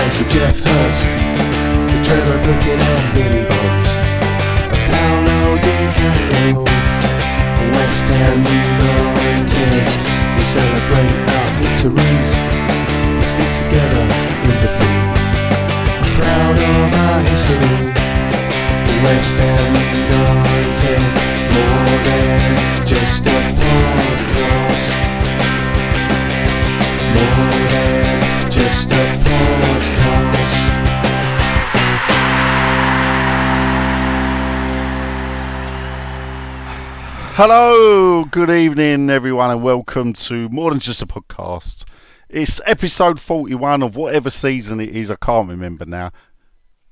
Spencer, Jeff Hurst, the Trevor Brooking and Billy Bonds, Paolo Di Canio, West Ham United. We celebrate our victories, we stick together in defeat. Proud of our history, West Ham United, more than just a podcast, more than just a podcast. Hello, good evening everyone, and welcome to More Than Just a Podcast. It's episode 41 of whatever season it is, I can't remember now.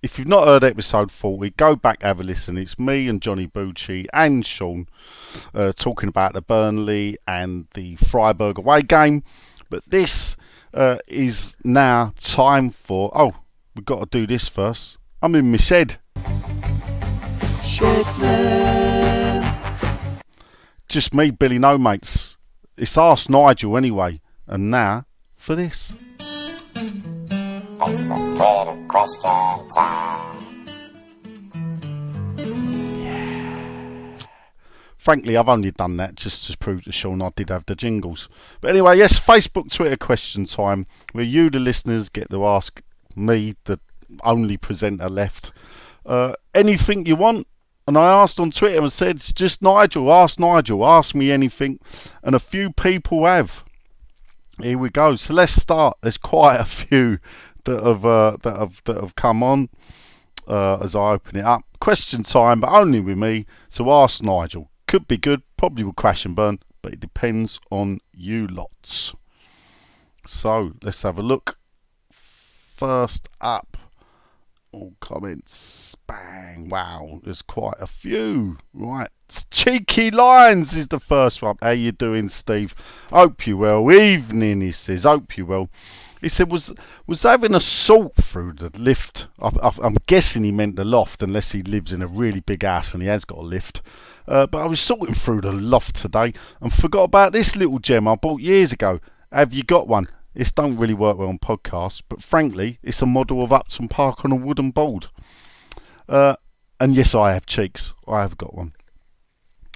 If you've not heard episode 40, go back, have a listen. It's me and Johnny Bucci and Sean talking about the Burnley and the Freiburg away game. But this is now time for... Oh, we've got to do this first. I'm in my shed. Just me, Billy, no mates. It's Ask Nigel anyway. And now for this. Facebook question time. Frankly, I've only done that just to prove to Sean I did have the jingles. But anyway, yes, Facebook, Twitter question time, where you, the listeners, get to ask me, the only presenter left, anything you want. And I asked on Twitter and said, just Nigel, ask me anything. And a few people have. Here we go. So let's start. There's quite a few that have come on as I open it up. Question time, but only with me. So ask Nigel. Could be good, probably will crash and burn, but it depends on you lots. So let's have a look. First up, all comments. Bang! Wow, there's quite a few. Right, Cheeky Lines is the first one. How you doing, Steve? Hope you well. Evening, he says. Hope you well. He said, was having a salt through the lift. I'm guessing he meant the loft, unless he lives in a really big house and he has got a lift. But I was sorting through the loft today and forgot about this little gem I bought years ago. Have you got one? This don't really work well on podcasts, but frankly, it's a model of Upton Park on a wooden board. And yes, I have cheeks. I have got one.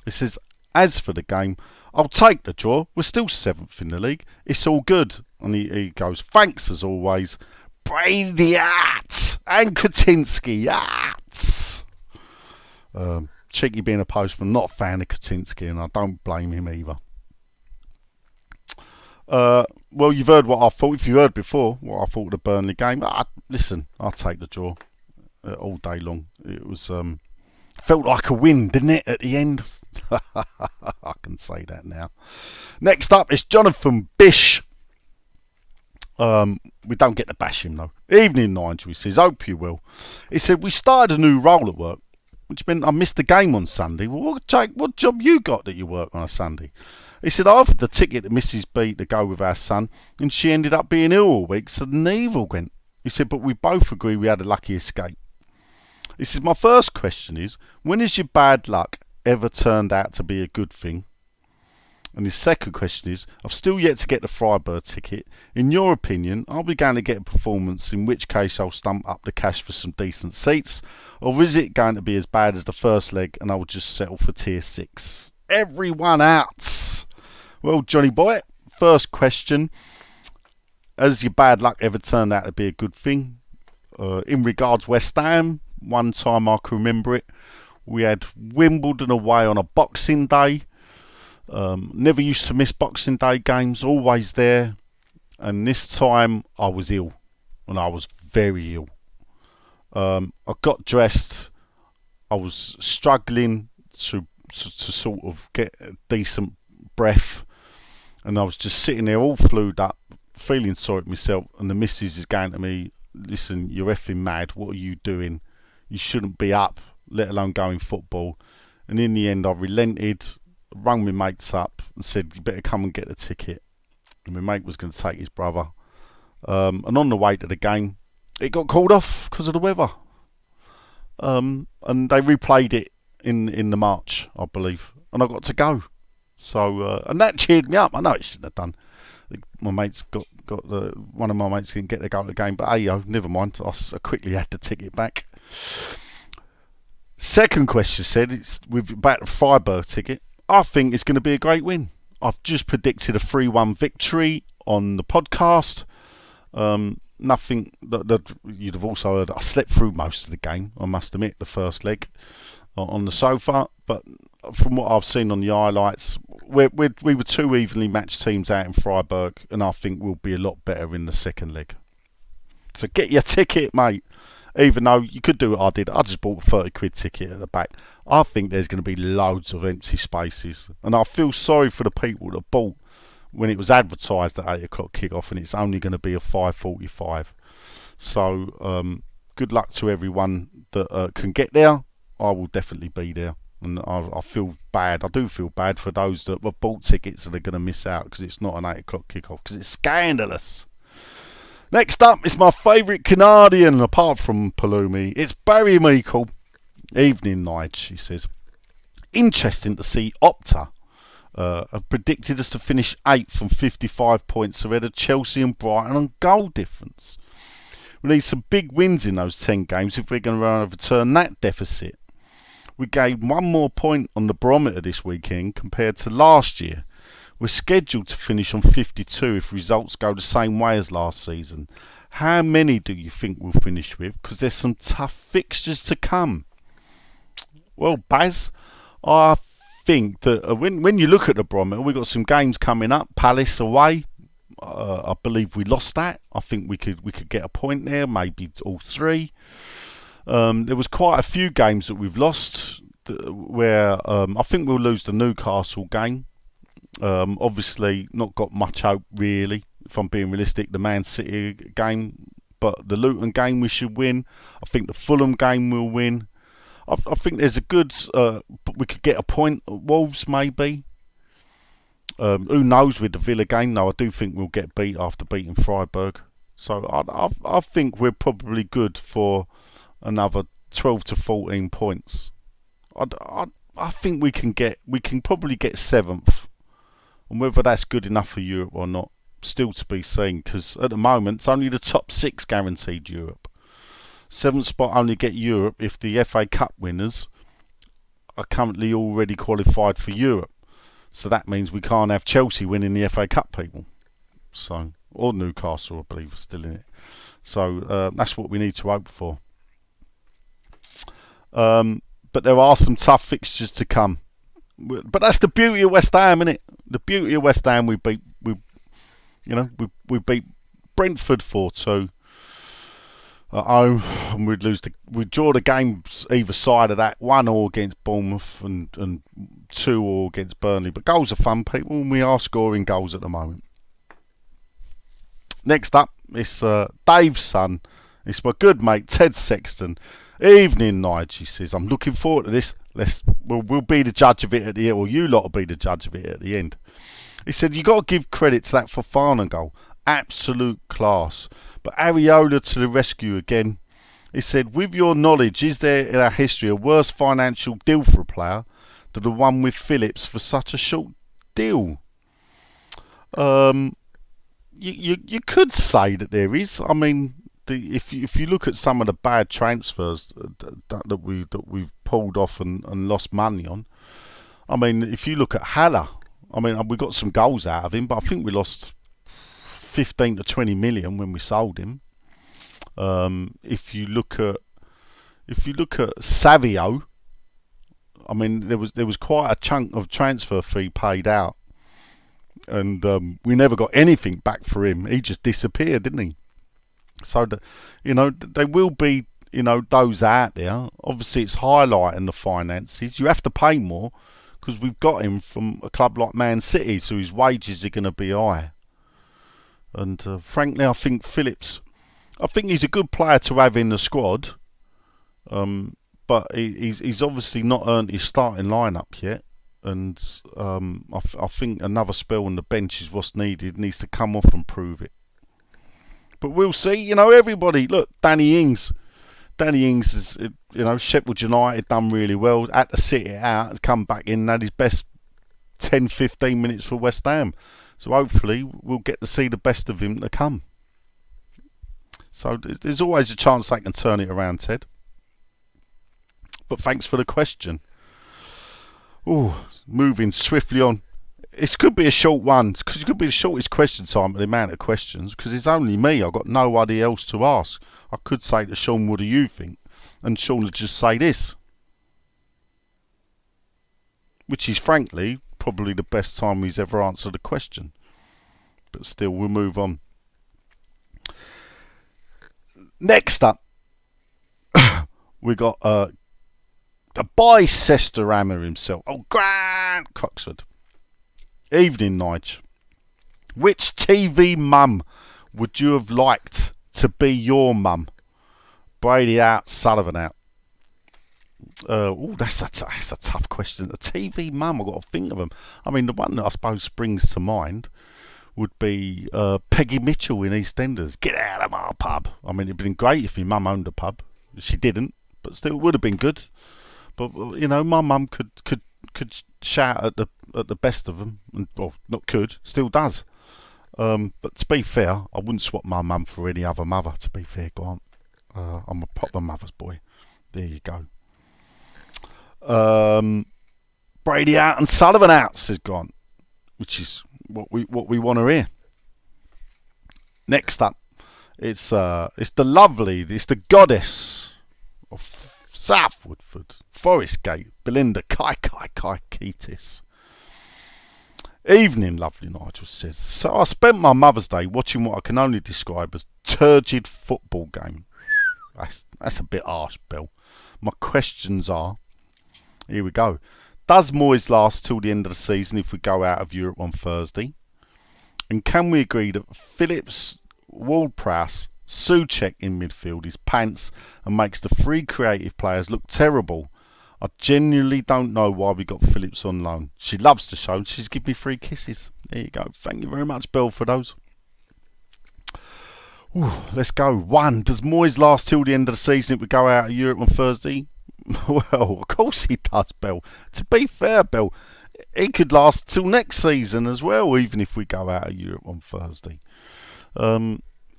It says, as for the game, I'll take the draw. We're still 7th in the league. It's all good. And he goes, thanks as always, Brady Arts and Katinsky Arts. Cheeky being a postman, not a fan of Katinsky, and I don't blame him either. Well, you've heard what I thought. If you heard before what I thought of the Burnley game, listen, I'll take the draw all day long. It was felt like a win, didn't it, at the end? I can say that now. Next up is Jonathan Bish. We don't get to bash him though. Evening, Nigel, he says, hope you will. He said, we started a new role at work, which meant I missed the game on Sunday. Well, Jake, what job you got that you work on a Sunday? He said, I offered the ticket to Mrs. B to go with our son, and she ended up being ill all week, so neither went. He said, but we both agree we had a lucky escape. He said, my first question is, when has your bad luck ever turned out to be a good thing? And his second question is, I've still yet to get the Freiburg ticket. In your opinion, are we going to get a performance, in which case I'll stump up the cash for some decent seats? Or is it going to be as bad as the first leg and I'll just settle for tier 6? Everyone out. Well, Johnny boy, first question. Has your bad luck ever turned out to be a good thing? In regards West Ham, one time I can remember it, we had Wimbledon away on a Boxing Day. Never used to miss Boxing Day games, always there. And this time I was ill, and I was very ill. I got dressed. I was struggling to sort of get a decent breath, and I was just sitting there all flued up, feeling sorry for myself. And the missus is going to me, listen, you're effing mad. What are you doing? You shouldn't be up, let alone going football. And in the end, I relented, rung my mates up and said, you better come and get the ticket. And my mate was going to take his brother. And on the way to the game, it got called off because of the weather. And they replayed it in the March, I believe. And I got to go. So, and that cheered me up. I know it shouldn't have done. My mate's got one of my mates didn't get to go to the game, but hey, never mind. I quickly had the ticket back. Second question said it's about the Freiburg ticket. I think it's going to be a great win. I've just predicted a 3-1 victory on the podcast. Nothing that you'd have also heard. I slept through most of the game, I must admit, the first leg on the sofa. But from what I've seen on the highlights, we were two evenly matched teams out in Freiburg, and I think we'll be a lot better in the second leg. So get your ticket, mate. Even though you could do what I did, I just bought a 30 quid ticket at the back. I think there's going to be loads of empty spaces, and I feel sorry for the people that bought when it was advertised at 8 o'clock kick-off, and it's only going to be a 5:45. So good luck to everyone that can get there. I will definitely be there, and I feel bad. I do feel bad for those that were bought tickets and are going to miss out because it's not an 8 o'clock kick-off, because it's scandalous. Next up is my favourite Canadian, apart from Palumi. It's Barry Meikle. Evening, Nigel, he says. Interesting to see Opta have predicted us to finish 8th on 55 points ahead of Chelsea and Brighton on goal difference. We need some big wins in those 10 games if we're going to overturn that deficit. We gained 1 more point on the barometer this weekend compared to last year. We're scheduled to finish on 52 if results go the same way as last season. How many do you think we'll finish with? Because there's some tough fixtures to come. Well, Baz, I think that when you look at the barometer, we've got some games coming up. Palace away. I believe we lost that. I think we could get a point there, maybe all 3. There was quite a few games that we've lost where I think we'll lose the Newcastle game. Obviously not got much hope really, if I'm being realistic. The Man City game, but the Luton game we should win. I think the Fulham game we'll win. I think there's a good we could get a point at Wolves maybe. Who knows with the Villa game? No, I do think we'll get beat after beating Freiburg. So I think we're probably good for another 12 to 14 points. I think we can probably get 7th. And whether that's good enough for Europe or not, still to be seen, because at the moment it's only the top 6 guaranteed Europe. 7th spot only get Europe if the FA Cup winners are currently already qualified for Europe. So that means we can't have Chelsea winning the FA Cup, people. So, or Newcastle, I believe, are still in it. So that's what we need to hope for. But there are some tough fixtures to come. But that's the beauty of West Ham, isn't it? The beauty of West Ham, we beat Brentford 4-2 at home, and we'd draw the games either side of that. 1-1 against Bournemouth and 2-2 against Burnley. But goals are fun, people, and we are scoring goals at the moment. Next up, it's Dave's son. It's my good mate Ted Sexton. Evening, Nigel, he says. I'm looking forward to this. We'll be the judge of it at the end, or you lot will be the judge of it at the end. He said, you got to give credit to that Fofana goal. Absolute class. But Areola to the rescue again. He said, with your knowledge, is there in our history a worse financial deal for a player than the one with Phillips for such a short deal? You could say that there is. I mean, if you look at some of the bad transfers that we've pulled off and lost money on, I mean, if you look at Haller, I mean, we got some goals out of him, but I think we lost 15 to 20 million when we sold him. If you look at Savio, I mean, there was quite a chunk of transfer fee paid out, and we never got anything back for him. He just disappeared, didn't he? So there will be those out there. Obviously, it's highlighting the finances. You have to pay more because we've got him from a club like Man City, so his wages are going to be high. And frankly, I think Phillips, I think he's a good player to have in the squad, but he's obviously not earned his starting lineup yet. And I think another spell on the bench is what's needed. Needs to come off and prove it. But we'll see. Everybody, look, Danny Ings is, Sheffield United done really well. Had to sit it out, come back in, had his best 10-15 minutes for West Ham. So hopefully we'll get to see the best of him to come. So there's always a chance they can turn it around, Ted. But thanks for the question. Moving swiftly on. It could be a short one, because it could be the shortest question time with the amount of questions, because it's only me. I've got nobody else to ask. I could say to Sean, what do you think? And Sean would just say this. Which is, frankly, probably the best time he's ever answered a question. But still, we'll move on. Next up, we got the Bicester Hammer himself. Grant Coxford. Evening, Nigel. Which TV mum would you have liked to be your mum? Brady out, Sullivan out. That's a tough question. A TV mum, I've got to think of them. I mean, the one that I suppose springs to mind would be Peggy Mitchell in EastEnders. Get out of my pub. I mean, it'd been great if my mum owned a pub. She didn't, but still, it would have been good. But you know, my mum could shout at the best of them, and well, not could, still does. But to be fair, I wouldn't swap my mum for any other mother. To be fair, Grant, I'm a proper mother's boy. There you go. Brady out and Sullivan out, says Grant, which is what we want to hear. Next up, it's the goddess of South Woodford, Forest Gate, Belinda Kai Keatis. Evening, lovely, Nigel says. So I spent my Mother's Day watching what I can only describe as turgid football game. That's a bit harsh, Bill. My questions are, here we go. Does Moyes last till the end of the season if we go out of Europe on Thursday? And can we agree that Phillips, Ward-Prowse, Souček in midfield is pants and makes the three creative players look terrible? I genuinely don't know why we got Phillips on loan. She loves the show and she's given me 3 kisses. There you go. Thank you very much, Bill, for those. Let's go. 1. Does Moyes last till the end of the season if we go out of Europe on Thursday? Well, of course he does, Bill. To be fair, Bill, he could last till next season as well, even if we go out of Europe on Thursday.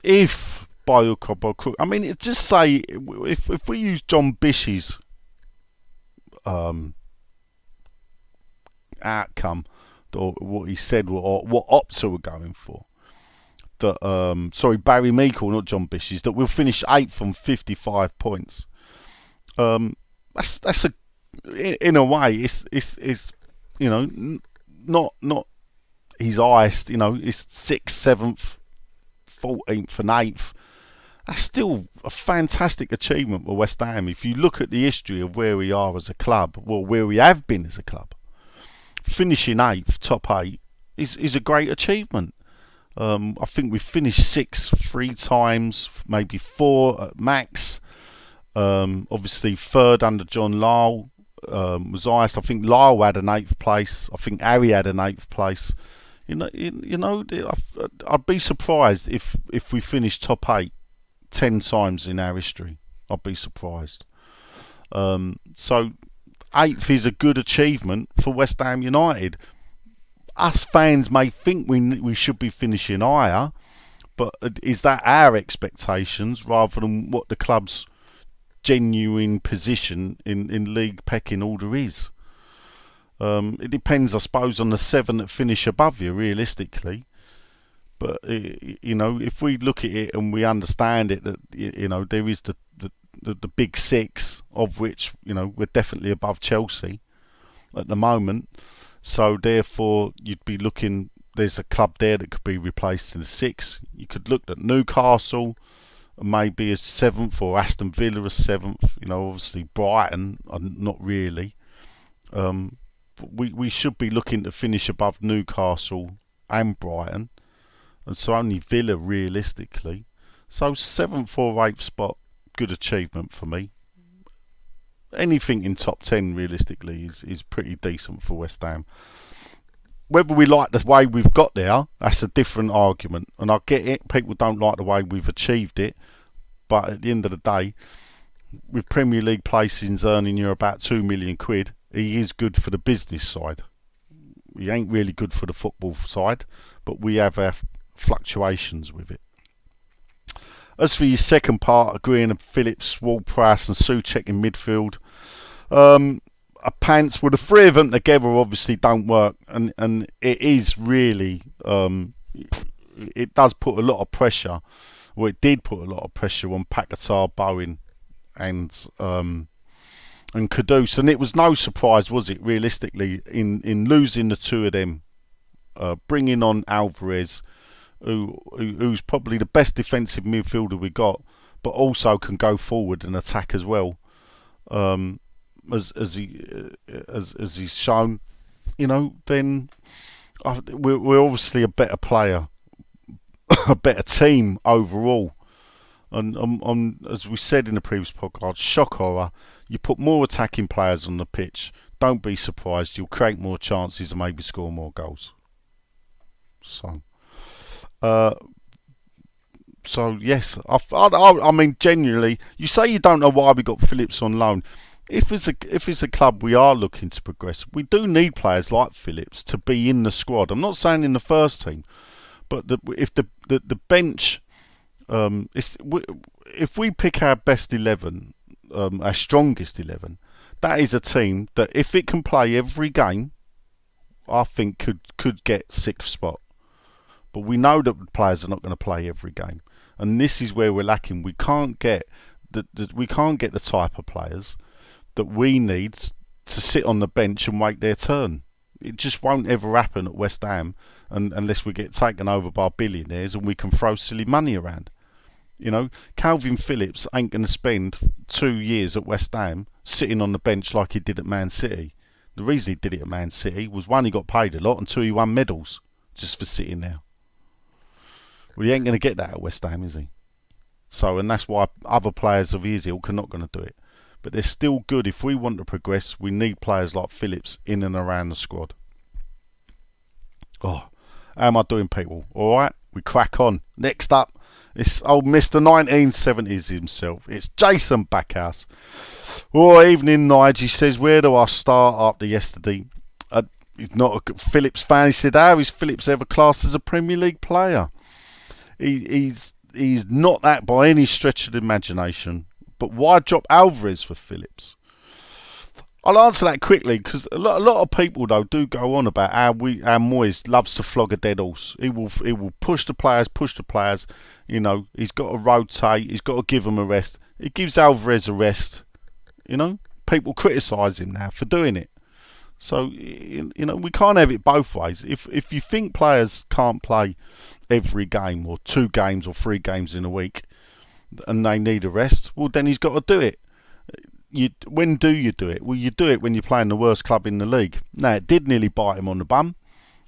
If by hook or by crook, I mean, just say if we use John Bish's outcome, or what he said, or what Opta were going for, that Barry Meikle, not John Bish's, that we'll finish 8th on 55 points. That's in a way, it's you know, not his highest, you know, it's 6th, 7th, 14th and 8th. That's still a fantastic achievement for West Ham. If you look at the history of where we are as a club, well, where we have been as a club, finishing 8th, top 8, is a great achievement. I think we've finished 6th 3 times, maybe 4 at max. Obviously, 3rd under John Lyle was highest. I think Lyle had an 8th place. I think Harry had an 8th place. You know, I'd be surprised if we finished top 8 10 times in our history. I'd be surprised. So 8th is a good achievement for West Ham United. Us fans may think we should be finishing higher, but is that our expectations rather than what the club's genuine position in league pecking order is? It depends, I suppose, on the 7 that finish above you, realistically. But you know, if we look at it and we understand it, that you know there is the big 6, of which you know we're definitely above Chelsea at the moment. So therefore, you'd be looking. There's a club there that could be replaced in the 6. You could look at Newcastle, maybe as 7th, or Aston Villa as 7th. You know, obviously Brighton are not really. We should be looking to finish above Newcastle and Brighton, and so only Villa realistically. So 7th or 8th spot, good achievement for me. Anything in top 10 realistically is pretty decent for West Ham. Whether we like the way we've got there, that's a different argument, and I get it. People don't like the way we've achieved it, but at the end of the day, with Premier League placings earning you about £2 million, he is good for the business side. He ain't really good for the football side, but we have our fluctuations with it. As for your second part, agreeing with Phillips, Ward-Prowse and Souček in midfield, a pants, well, the three of them together obviously don't work, and it is really, it does put a lot of pressure, well, it did put a lot of pressure on Paquetá, Bowen and Kudus, and it was no surprise, was it, realistically, in losing the two of them, bringing on Alvarez, who's probably the best defensive midfielder we got, but also can go forward and attack as well, as he's shown, then we're obviously a better player, a better team overall. And as we said in the previous podcast, shock horror, you put more attacking players on the pitch, don't be surprised, you'll create more chances and maybe score more goals. So yes, I mean, genuinely, you say you don't know why we got Phillips on loan. If it's a club we are looking to progress, we do need players like Phillips to be in the squad. I'm not saying in the first team, but if the bench, if we pick our best 11, our strongest 11, that is a team that if it can play every game, I think could get 6th spot. But we know that players are not going to play every game, and this is where we're lacking. We can't get the type of players that we need to sit on the bench and wait their turn. It just won't ever happen at West Ham, unless we get taken over by billionaires and we can throw silly money around. Calvin Phillips ain't going to spend 2 years at West Ham sitting on the bench like he did at Man City. The reason he did it at Man City was, 1, he got paid a lot, and 2, he won medals just for sitting there. Well, he ain't going to get that at West Ham, is he? So, and that's why other players of his ilk are not going to do it. But they're still good. If we want to progress, we need players like Phillips in and around the squad. Oh, how am I doing, people? All right, we crack on. Next up, it's old Mr. 1970s himself. It's Jason Backhouse. Oh, evening, Nigel. He says, where do I start after yesterday? He's not a Phillips fan. He said, how is Phillips ever classed as a Premier League player? He's not that by any stretch of the imagination. But why drop Alvarez for Phillips? I'll answer that quickly, because a lot of people though do go on about how Moyes loves to flog a dead horse. He will push the players. He's got to rotate. He's got to give them a rest. He gives Alvarez a rest. People criticise him now for doing it. So we can't have it both ways. If you think players can't play every game, or 2 games or 3 games in a week, and they need a rest, well, then he's got to do it. When do you do it? Well, you do it when you're playing the worst club in the league. Now, it did nearly bite him on the bum,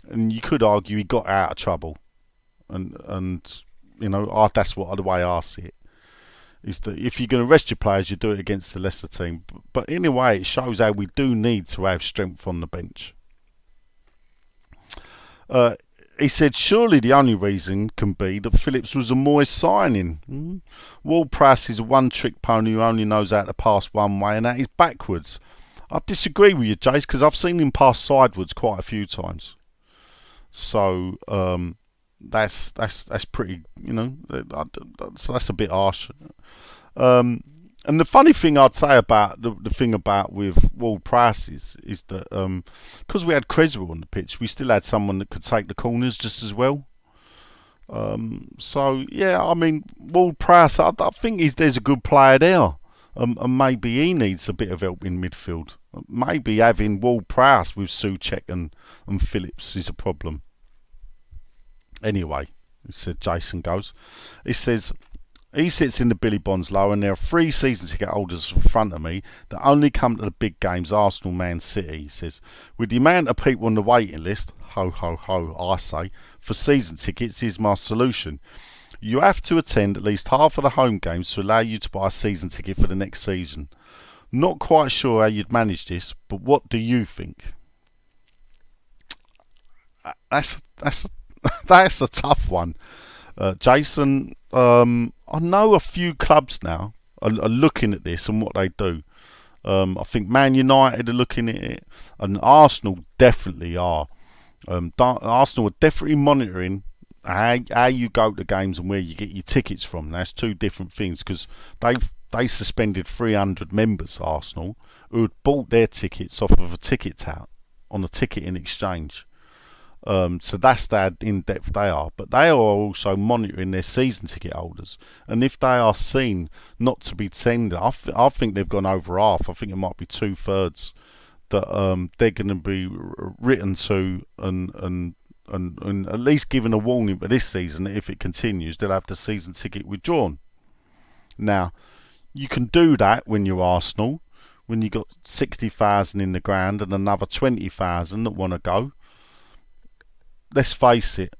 and you could argue he got out of trouble. And that's the way I see it. Is that if you're going to rest your players, you do it against the lesser team. But anyway, it shows how we do need to have strength on the bench. He said, surely the only reason can be that Phillips was a Moyes signing. Ward-Prowse is a one-trick pony who only knows how to pass one way, and that is backwards. I disagree with you, Jace, because I've seen him pass sideways quite a few times. So that's pretty, so that's a bit harsh. And the funny thing I'd say about the thing about with Ward-Prowse is that because we had Creswell on the pitch, we still had someone that could take the corners just as well. So yeah, I mean, Ward-Prowse, I think there's a good player there, and maybe he needs a bit of help in midfield. Maybe having Ward-Prowse with Souček and Phillips is a problem. Anyway, he said, Jason goes. He says, he sits in the Billy Bonds low, and there are 3 season ticket holders in front of me that only come to the big games, Arsenal, Man City. He says, with the amount of people on the waiting list, ho, ho, ho, I say, for season tickets is my solution. You have to attend at least half of the home games to allow you to buy a season ticket for the next season. Not quite sure how you'd manage this, but what do you think? That's a tough one. Jason, I know a few clubs now are looking at this and what they do. I think Man United are looking at it, and Arsenal definitely are. Arsenal are definitely monitoring how you go to games and where you get your tickets from. That's two different things, because they suspended 300 members, Arsenal, who had bought their tickets off of a ticket tout on a ticketing exchange. So that's how in depth they are. But they are also monitoring their season ticket holders, and if they are seen not to be tendered, I think they've gone over half. I think it might be 2/3 that they're going to be written to and at least given a warning for this season that if it continues, they'll have the season ticket withdrawn. Now, you can do that when you're Arsenal, when you got 60,000 in the ground and another 20,000 that want to go. Let's face it,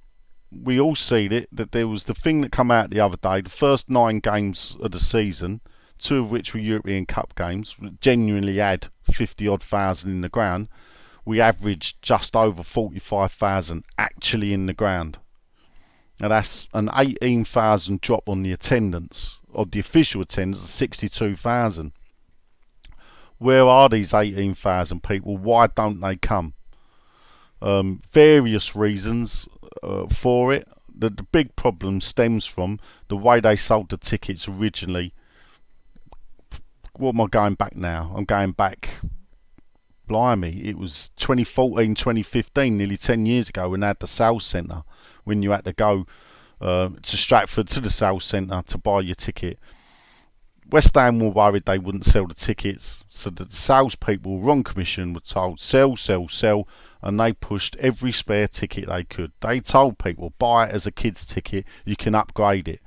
we all seen it, that there was the thing that come out the other day, the first 9 games of the season, 2 of which were European Cup games, genuinely had 50 odd thousand in the ground. We averaged just over 45,000 actually in the ground. Now that's an 18,000 drop on the attendance, of the official attendance of 62,000. Where are these 18,000 people? Why don't they come? Various reasons for it. The big problem stems from the way they sold the tickets originally. What am I going back now? I'm going back, blimey, it was 2014, 2015, nearly 10 years ago, when they had the sales centre, when you had to go to Stratford to the sales centre to buy your ticket. West Ham were worried they wouldn't sell the tickets, so the salespeople were on commission, were told sell, sell, sell, and they pushed every spare ticket they could. They told people, buy it as a kid's ticket, you can upgrade it.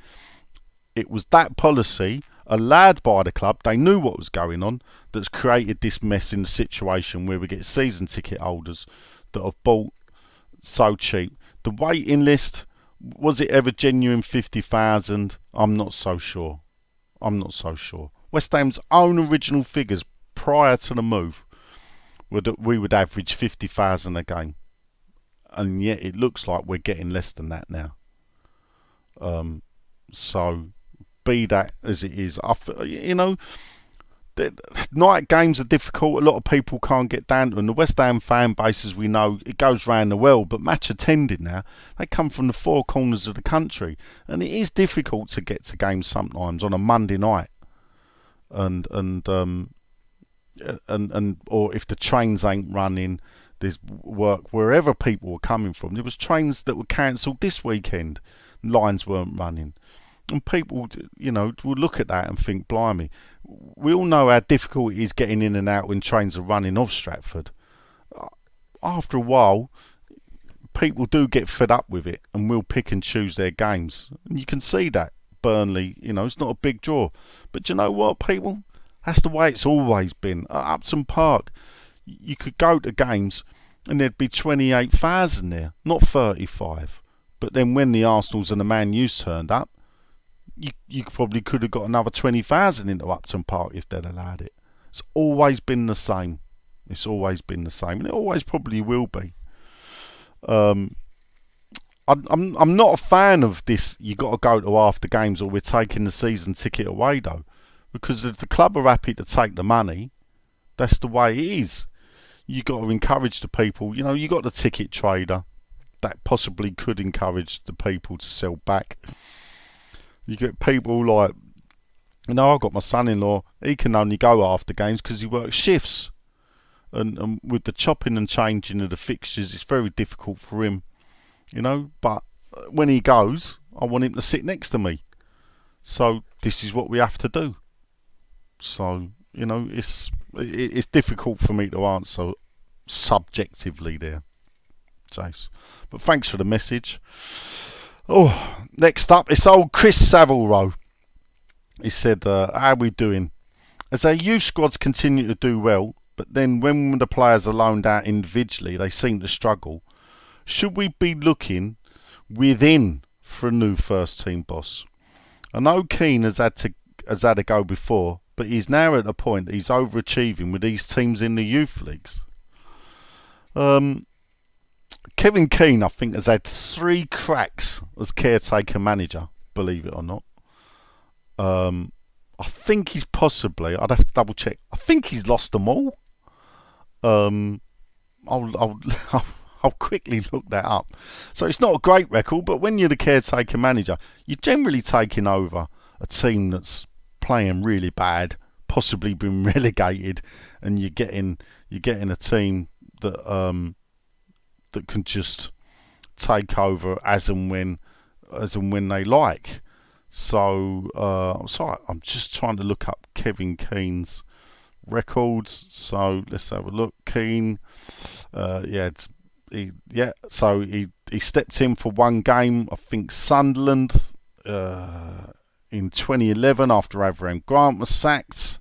It was that policy, allowed by the club, they knew what was going on, that's created this mess in the situation where we get season ticket holders that have bought so cheap. The waiting list, was it ever genuine 50,000? I'm not so sure. West Ham's own original figures prior to the move were that we would average 50,000 a game, and yet it looks like we're getting less than that now. So be that as it is, night games are difficult. A lot of people can't get down to them. The West Ham fan base, as we know, it goes round the world, but match attended now, they come from the 4 corners of the country, and it is difficult to get to games sometimes on a Monday night, and or if the trains ain't running, there's work wherever people were coming from. There was trains that were cancelled this weekend, lines weren't running. And people, will look at that and think, blimey, we all know how difficult it is getting in and out when trains are running off Stratford. After a while, people do get fed up with it and will pick and choose their games. And you can see that. Burnley, it's not a big draw. But you know what, people? That's the way it's always been. At Upton Park, you could go to games and there'd be 28,000 there, not 35. But then when the Arsenals and the Man U's turned up, you probably could have got another 20,000 into Upton Park if they'd allowed it. It's always been the same. And it always probably will be. I'm not a fan of this. You got to go to after games or we're taking the season ticket away, though, because if the club are happy to take the money, that's the way it is. You got to encourage the people. You got the ticket trader that possibly could encourage the people to sell back. You get people like, I've got my son-in-law, he can only go after games because he works shifts. And with the chopping and changing of the fixtures, it's very difficult for him, But when he goes, I want him to sit next to me. So this is what we have to do. So, it's difficult for me to answer subjectively there, Jace. But thanks for the message. Oh, next up, it's old Chris Savile. He said, how are we doing? As our youth squads continue to do well, but then when the players are loaned out individually, they seem to struggle. Should we be looking within for a new first team boss? I know Keane has had a go before, but he's now at a point that he's overachieving with these teams in the youth leagues. Kevin Keane, I think, has had 3 cracks as caretaker manager, believe it or not. I think he's possibly, I'd have to double check, I think he's lost them all. I'll I'll quickly look that up. So it's not a great record, but when you're the caretaker manager, you're generally taking over a team that's playing really bad, possibly been relegated, and you're getting a team that that can just take over as and when they like. So I'm just trying to look up Kevin Keane's records. So let's have a look. Keane, so he stepped in for one game, I think Sunderland, in 2011 after Abraham Grant was sacked.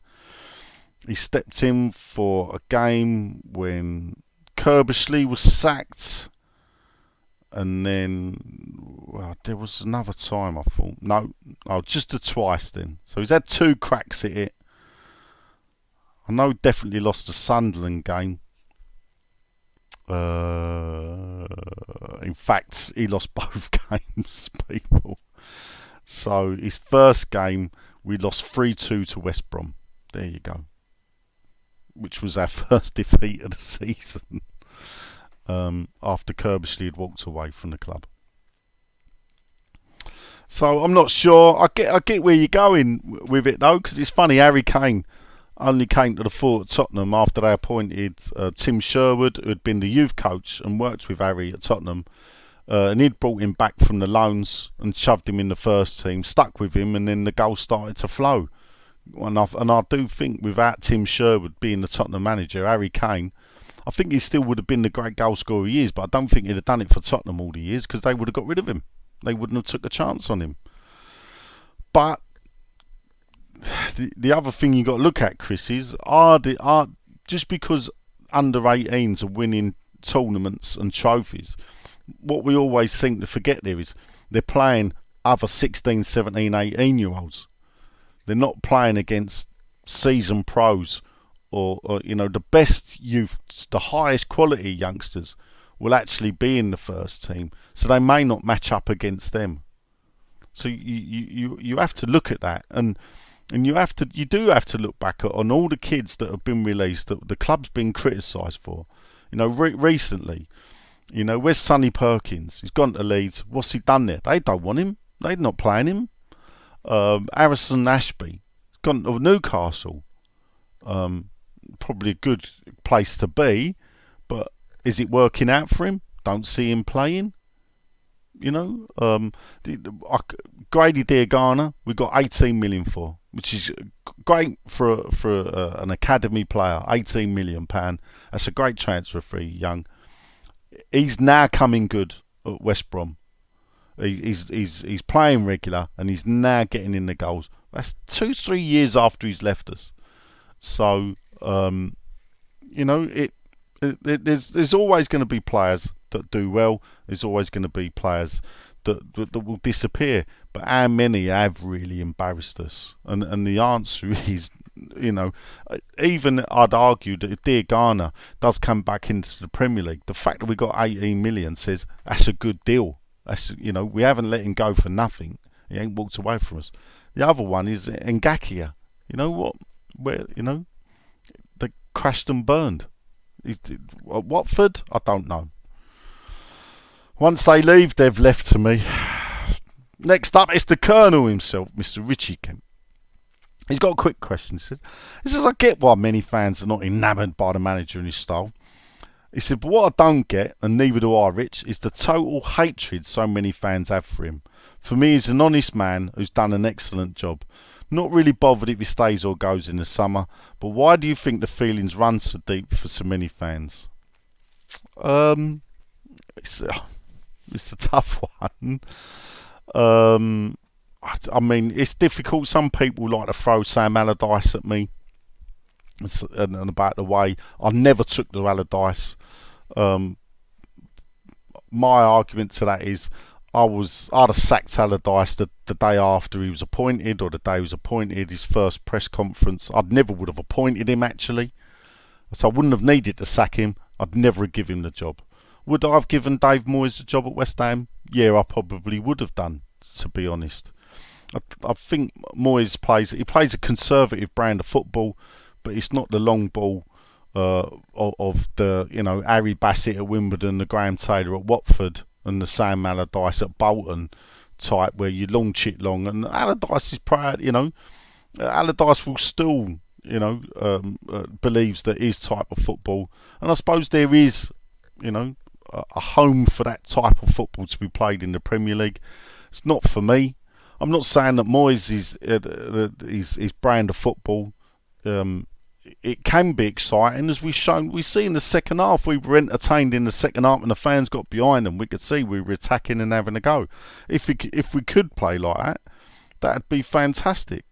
He stepped in for a game when Kerbishley was sacked. And then, there was another time I thought, just twice then. So he's had 2 cracks at it. I know definitely lost the Sunderland game. In fact, he lost both games, people. So his first game, we lost 3-2 to West Brom. There you go. Which was our first defeat of the season. After Kerbishley had walked away from the club. So I'm not sure. I get where you're going with it though, because it's funny. Harry Kane only came to the fore at Tottenham after they appointed Tim Sherwood, who had been the youth coach and worked with Harry at Tottenham, and he'd brought him back from the loans and shoved him in the first team, stuck with him, and then the goals started to flow. And I do think without Tim Sherwood being the Tottenham manager, Harry Kane, I think he still would have been the great goal scorer he is, but I don't think he'd have done it for Tottenham all the years, because they would have got rid of him. They wouldn't have took a chance on him. But the other thing you got to look at, Chris, is are just because under 18s are winning tournaments and trophies, what we always seem to forget there is they're playing other 16, 17, 18-year-olds. They're not playing against seasoned pros. Or the best youth, the highest quality youngsters will actually be in the first team, so they may not match up against them. So you have to look at that, and you do have to look back on all the kids that have been released that the club's been criticised for. Recently, where's Sonny Perkins? He's gone to Leeds. What's he done there? They don't want him. They're not playing him. Harrison Ashby, he's gone to Newcastle. Probably a good place to be, but is it working out for him? Don't see him playing. Grady Diagana, we got 18 million for, which is great for an academy player. 18 million pound. That's a great transfer for young. He's now coming good at West Brom. He's playing regular and he's now getting in the goals. That's 2-3 years after he's left us. So there's always going to be players that do well. There's always going to be players that will disappear. But how many have really embarrassed us? And the answer is, even I'd argue that if Diagana does come back into the Premier League, the fact that we got 18 million says that's a good deal. That's we haven't let him go for nothing. He ain't walked away from us. The other one is Ngakia. They crashed and burned. Watford? I don't know. Once they leave, they've left to me. Next up, it's the Colonel himself, Mr. Richie Kemp. He's got a quick question. He says, I get why many fans are not enamoured by the manager and his style. He said, but what I don't get, and neither do I, Rich, is the total hatred so many fans have for him. For me, he's an honest man who's done an excellent job. Not really bothered if he stays or goes in the summer, but why do you think the feelings run so deep for so many fans? It's a tough one. I mean, it's difficult. Some people like to throw Sam Allardyce at me, and about the way I never took the Allardyce. My argument to that is I'd have sacked Allardyce the day after he was appointed, or the day he was appointed, his first press conference. I'd never would have appointed him, actually. So I wouldn't have needed to sack him. I'd never have given him the job. Would I have given Dave Moyes the job at West Ham? Yeah, I probably would have done, to be honest. I think Moyes plays a conservative brand of football, but it's not the long ball. of the, Harry Bassett at Wimbledon, the Graham Taylor at Watford, and the Sam Allardyce at Bolton type, where you launch it long. And Allardyce is proud, Allardyce will still, believes that his type of football, and I suppose there is, a home for that type of football to be played in the Premier League. It's not for me. I'm not saying that Moyes is his brand of football. It can be exciting, as we see in the second half. We were entertained in the second half, and the fans got behind them. We could see we were attacking and having a go. If we could play like that, that'd be fantastic.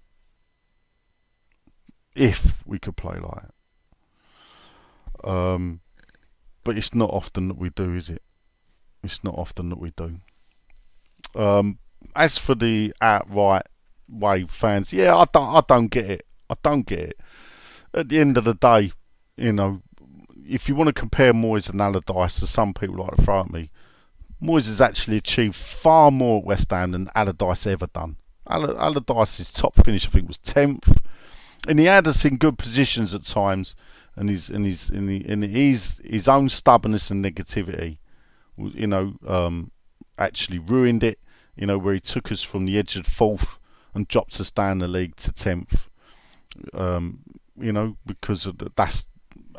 If we could play like that. But it's not often that we do, is it? It's not often that we do. As for the outright way fans, yeah, I don't get it. I don't get it. At the end of the day, if you want to compare Moyes and Allardyce, as some people like to throw at me, Moyes has actually achieved far more at West Ham than Allardyce ever done. Allardyce's top finish, I think, was 10th, and he had us in good positions at times. And his own stubbornness and negativity, actually ruined it. Where he took us from the edge of 4th and dropped us down the league to 10th. Because that's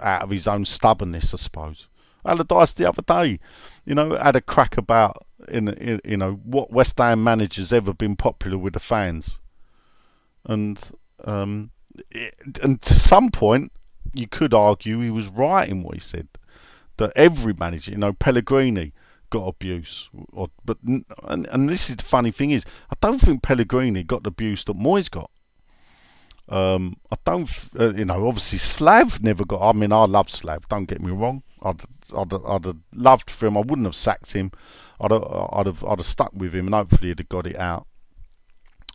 out of his own stubbornness, I suppose. Allardyce the other day, had a crack about what West Ham manager's ever been popular with the fans, and to some point, you could argue he was right in what he said, that every manager, Pellegrini got abuse, and this is the funny thing is, I don't think Pellegrini got the abuse that Moyes got. I don't, obviously Slav never got. I mean, I love Slav. Don't get me wrong. I'd have loved for him. I wouldn't have sacked him. I'd have stuck with him, and hopefully he'd have got it out.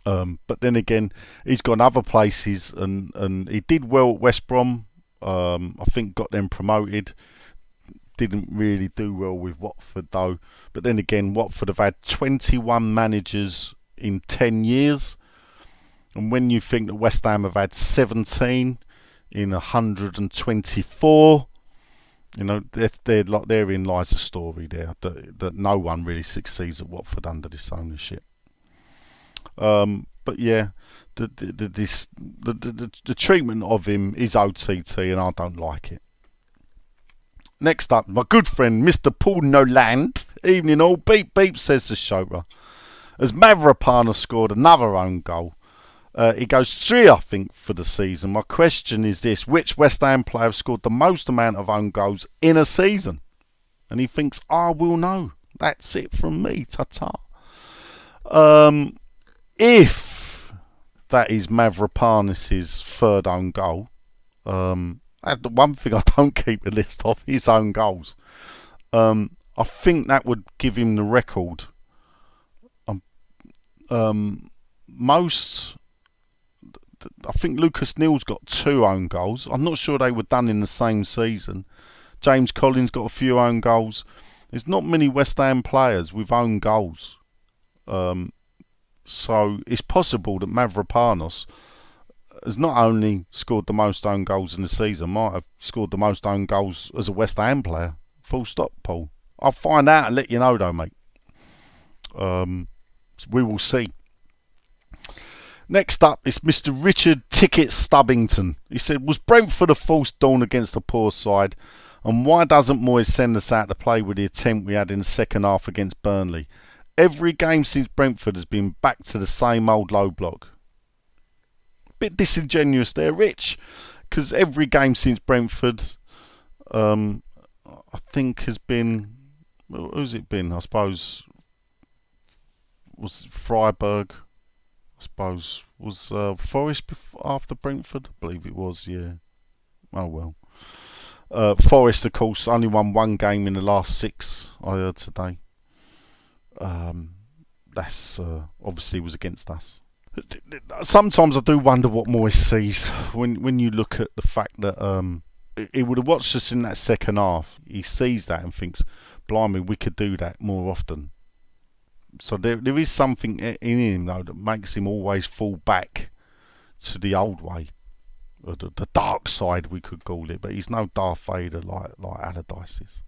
But then again, he's gone other places, and he did well at West Brom. I think got them promoted. Didn't really do well with Watford though. But then again, Watford have had 21 managers in 10 years. And when you think that West Ham have had 17 in 124, therein lies the story there, that no one really succeeds at Watford under this ownership. But yeah, the treatment of him is OTT, and I don't like it. Next up, my good friend Mr. Paul Noland. Evening all. Beep beep, says the chauffeur. As Mavropanos scored another own goal. He goes 3, I think, for the season. My question is this: which West Ham player scored the most amount of own goals in a season? And he thinks, I will know. That's it from me. Ta-ta. If that is Mavropanos' third own goal, the one thing I don't keep a list of his own goals. I think that would give him the record. I think Lucas Neal's got 2 own goals. I'm not sure they were done in the same season. James Collins got a few own goals. There's not many West Ham players with own goals. So it's possible that Mavropanos has not only scored the most own goals in the season, might have scored the most own goals as a West Ham player. Full stop, Paul. I'll find out and let you know though, mate. We will see. Next up is Mr. Richard Ticket Stubbington. He said, was Brentford a false dawn against a poor side? And why doesn't Moyes send us out to play with the attempt we had in the second half against Burnley? Every game since Brentford has been back to the same old low block. Bit disingenuous there, Rich, because every game since Brentford, I think has been, who's it been? I suppose was it Freiburg. I suppose was Forest after Brentford. I believe it was. Yeah. Oh well. Forest, of course, only won 1 game in the last 6. I heard today. That's obviously was against us. Sometimes I do wonder what Moyes sees when you look at the fact that he would have watched us in that second half. He sees that and thinks, blimey, we could do that more often. So there is something in him though that makes him always fall back to the old way. the dark side, we could call it, but he's no Darth Vader like Allardyce is.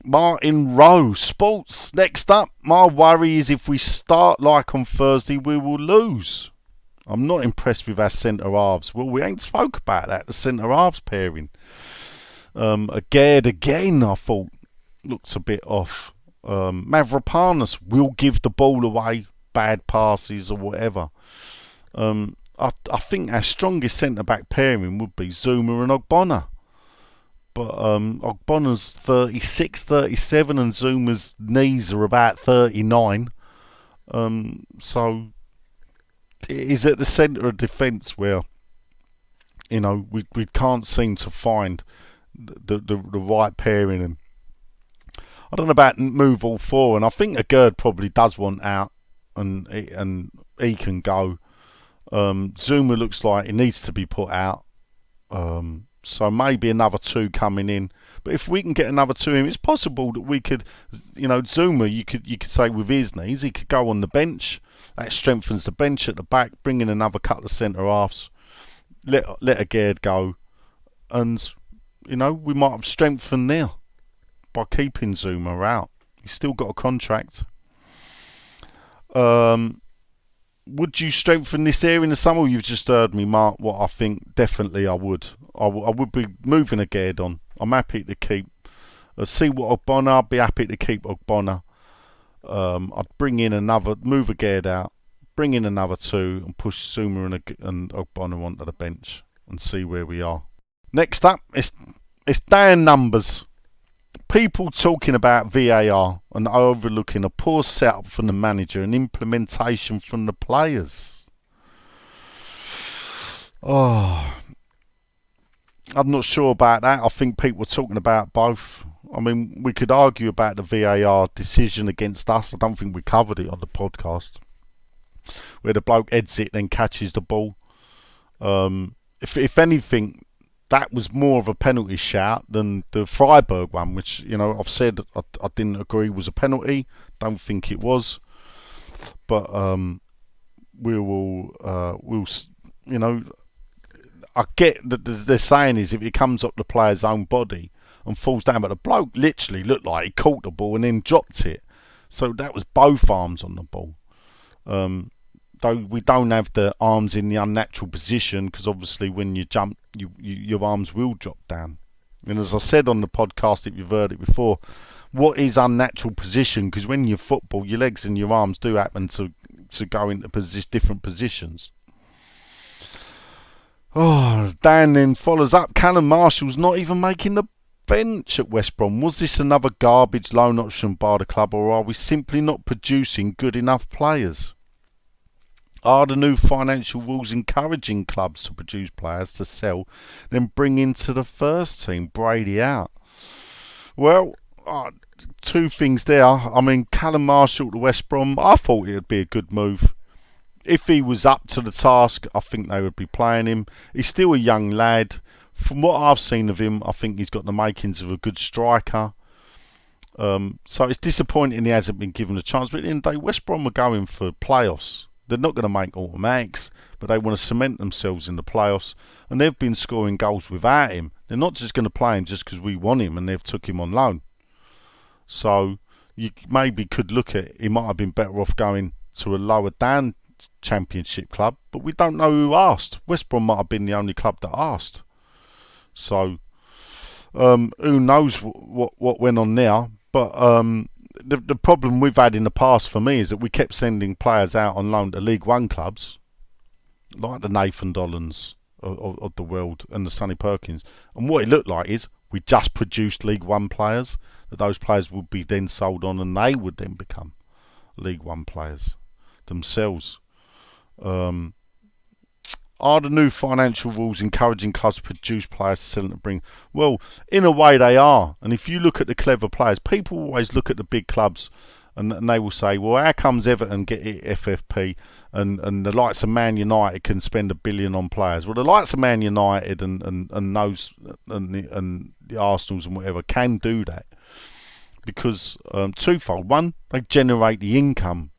Martin Rowe, Sports. Next up, my worry is if we start like on Thursday, we will lose. I'm not impressed with our centre halves. Well, we ain't spoke about that, the centre halves pairing. Agard again, I thought, looks a bit off. Mavropanos will give the ball away, bad passes or whatever. I think our strongest centre-back pairing would be Zuma and Ogbonna. But Ogbonna's 36, 37 and Zuma's knees are about 39. So it is at the centre of defence where, you know, we can't seem to find the right pairing. And I don't know about move all four, and I think Agard probably does want out, and he can go. Zuma looks like he needs to be put out. So maybe another two coming in. But if we can get another two in, it's possible that we could, you know, Zuma, you could say with his knees, he could go on the bench. That strengthens the bench at the back, bring in another couple of centre halves, let Agard go, and, you know, we might have strengthened there by keeping Zuma out. He's still got a contract. Would you strengthen this area in the summer? You've just heard me, Mark, what I think. Definitely I would. I would be moving Agard on. I'm happy to keep. See what Ogbonna. I'd be happy to keep Ogbonna. I'd bring in move Agard out, bring in another two, and push Zuma and Ogbonna onto the bench and see where we are. Next up, it's Dan numbers. People talking about VAR and overlooking a poor setup from the manager and implementation from the players. Oh, I'm not sure about that. I think people are talking about both. I mean, we could argue about the VAR decision against us. I don't think we covered it on the podcast, where the bloke heads it, then catches the ball. If anything, that was more of a penalty shout than the Freiburg one, which, you know, I've said I didn't agree was a penalty. Don't think it was, but we'll you know, I get that they're saying is if it comes up the player's own body and falls down, but the bloke literally looked like he caught the ball and then dropped it, so that was both arms on the ball. Though we don't have the arms in the unnatural position, because obviously when you jump, your arms will drop down. And as I said on the podcast, if you've heard it before, what is unnatural position? Because when you football, your legs and your arms do happen to go into different positions. Oh, Dan then follows up. Callum Marshall's not even making the bench at West Brom. Was this another garbage loan option by the club, or are we simply not producing good enough players? Are the new financial rules encouraging clubs to produce players to sell, then bring into the first team? Brady out. Well, two things there. I mean, Callum Marshall to West Brom, I thought it would be a good move. If he was up to the task, I think they would be playing him. He's still a young lad. From what I've seen of him, I think he's got the makings of a good striker. So it's disappointing he hasn't been given a chance. But at the end of the day, West Brom are going for playoffs. They're not going to make automatics, but they want to cement themselves in the playoffs. And they've been scoring goals without him. They're not just going to play him just because we want him and they've took him on loan. So you maybe could look at, he might have been better off going to a lower down championship club, but we don't know who asked. West Brom might have been the only club that asked. So who knows what went on there. But the problem we've had in the past for me is that we kept sending players out on loan to League One clubs, like the Nathan Dollans of the world and the Sonny Perkins. And what it looked like is we just produced League One players, that those players would be then sold on and they would then become League One players themselves. Are the new financial rules encouraging clubs to produce players to sell and to bring? Well, in a way they are. And if you look at the clever players, people always look at the big clubs and they will say, well, how comes Everton get FFP and the likes of Man United can spend $1 billion on players? Well, the likes of Man United and the Arsenals and whatever can do that because twofold. One, they generate the income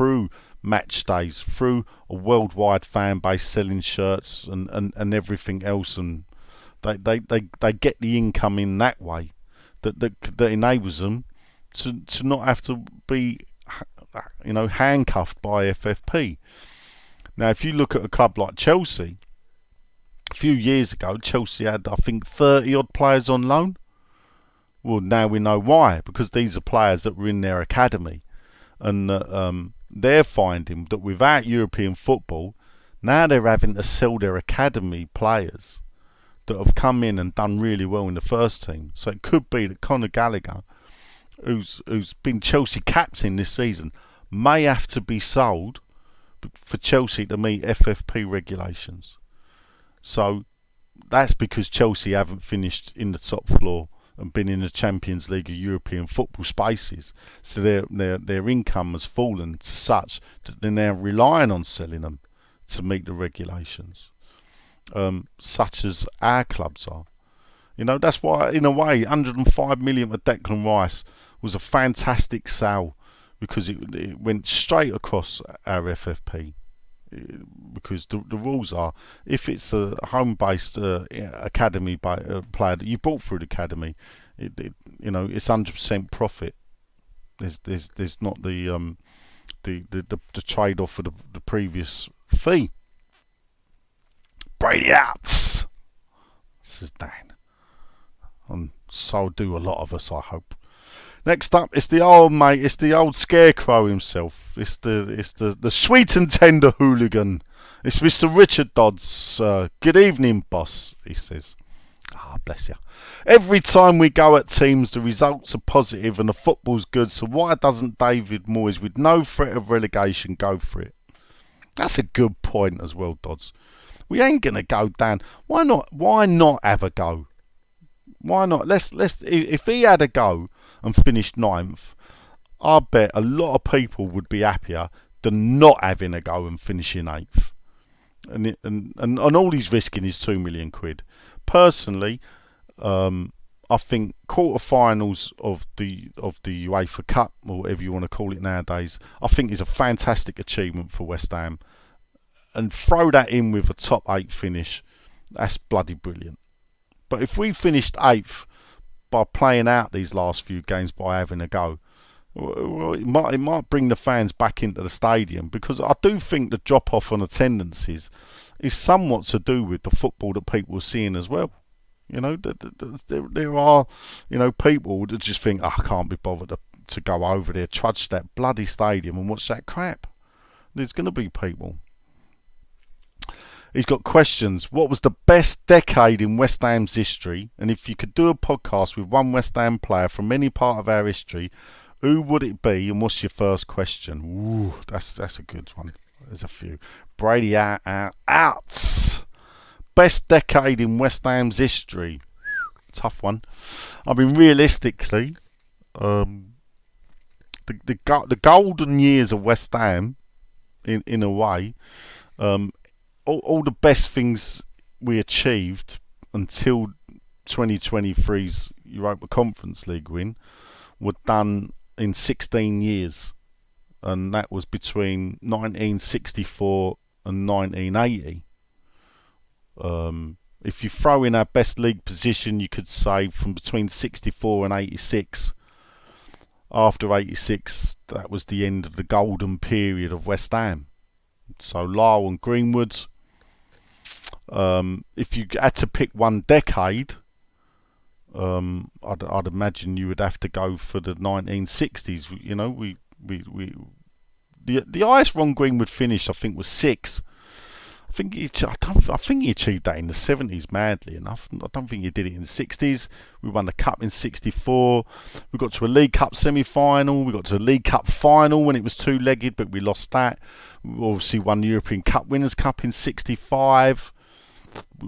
through match days, through a worldwide fan base selling shirts and everything else, and they get the income in that way that enables them to not have to be handcuffed by FFP. Now, if you look at a club like Chelsea, a few years ago, Chelsea had, I think, 30 odd players on loan. Well, now we know why, because these are players that were in their academy, and they're finding that without European football, now they're having to sell their academy players that have come in and done really well in the first team. So it could be that Conor Gallagher, who's been Chelsea captain this season, may have to be sold for Chelsea to meet FFP regulations. So that's because Chelsea haven't finished in the top floor and been in the Champions League or European football spaces. So their income has fallen to such that they're now relying on selling them to meet the regulations, such as our clubs are. That's why, in a way, 105 million for Declan Rice was a fantastic sale, because it went straight across our FFP. Because the rules are, if it's a home-based academy player that you bought through the academy, it's 100% profit. There's not the trade-off for the previous fee. Brady outs, says Dan, and so do a lot of us, I hope. Next up, it's the old mate. It's the old scarecrow himself. It's the sweet and tender hooligan. It's Mr. Richard Dodds. Good evening, boss, he says. Bless you. Every time we go at teams, the results are positive and the football's good. So why doesn't David Moyes, with no threat of relegation, go for it? That's a good point as well, Dodds. We ain't gonna go down. Why not? Why not have a go? Why not? Let's. If he had a go and finished 9th, I bet a lot of people would be happier than not having a go and finishing 8th. And all he's risking is £2 million. Personally, I think quarterfinals of the UEFA Cup, or whatever you want to call it nowadays, I think is a fantastic achievement for West Ham. And throw that in with a top 8 finish, that's bloody brilliant. But if we finished 8th by playing out these last few games, by having a go, well, it might bring the fans back into the stadium, because I do think the drop off on attendances is somewhat to do with the football that people are seeing as well. There are people that just think, I can't be bothered to go over there, trudge that bloody stadium and watch that crap. There's going to be people. He's got questions. What was the best decade in West Ham's history? And if you could do a podcast with one West Ham player from any part of our history, who would it be? And what's your first question? Ooh, that's a good one. There's a few. Brady outs. Best decade in West Ham's history. Tough one. I mean, realistically, the golden years of West Ham, in a way, all the best things we achieved until 2023's Europa Conference League win were done in 16 years, and that was between 1964 and 1980. If you throw in our best league position, you could say from between 64 and 86. After 86, that was the end of the golden period of West Ham. So Lyle and Greenwood. If you had to pick one decade, I'd imagine you would have to go for the 1960s. The highest Ron Greenwood finished, I think, was 6. I think he achieved that in the 70s, madly enough. I don't think he did it in the 60s. We won the Cup in 64. We got to a League Cup semi-final. We got to the League Cup final when it was two-legged, but we lost that. We obviously won the European Cup Winners' Cup in 65.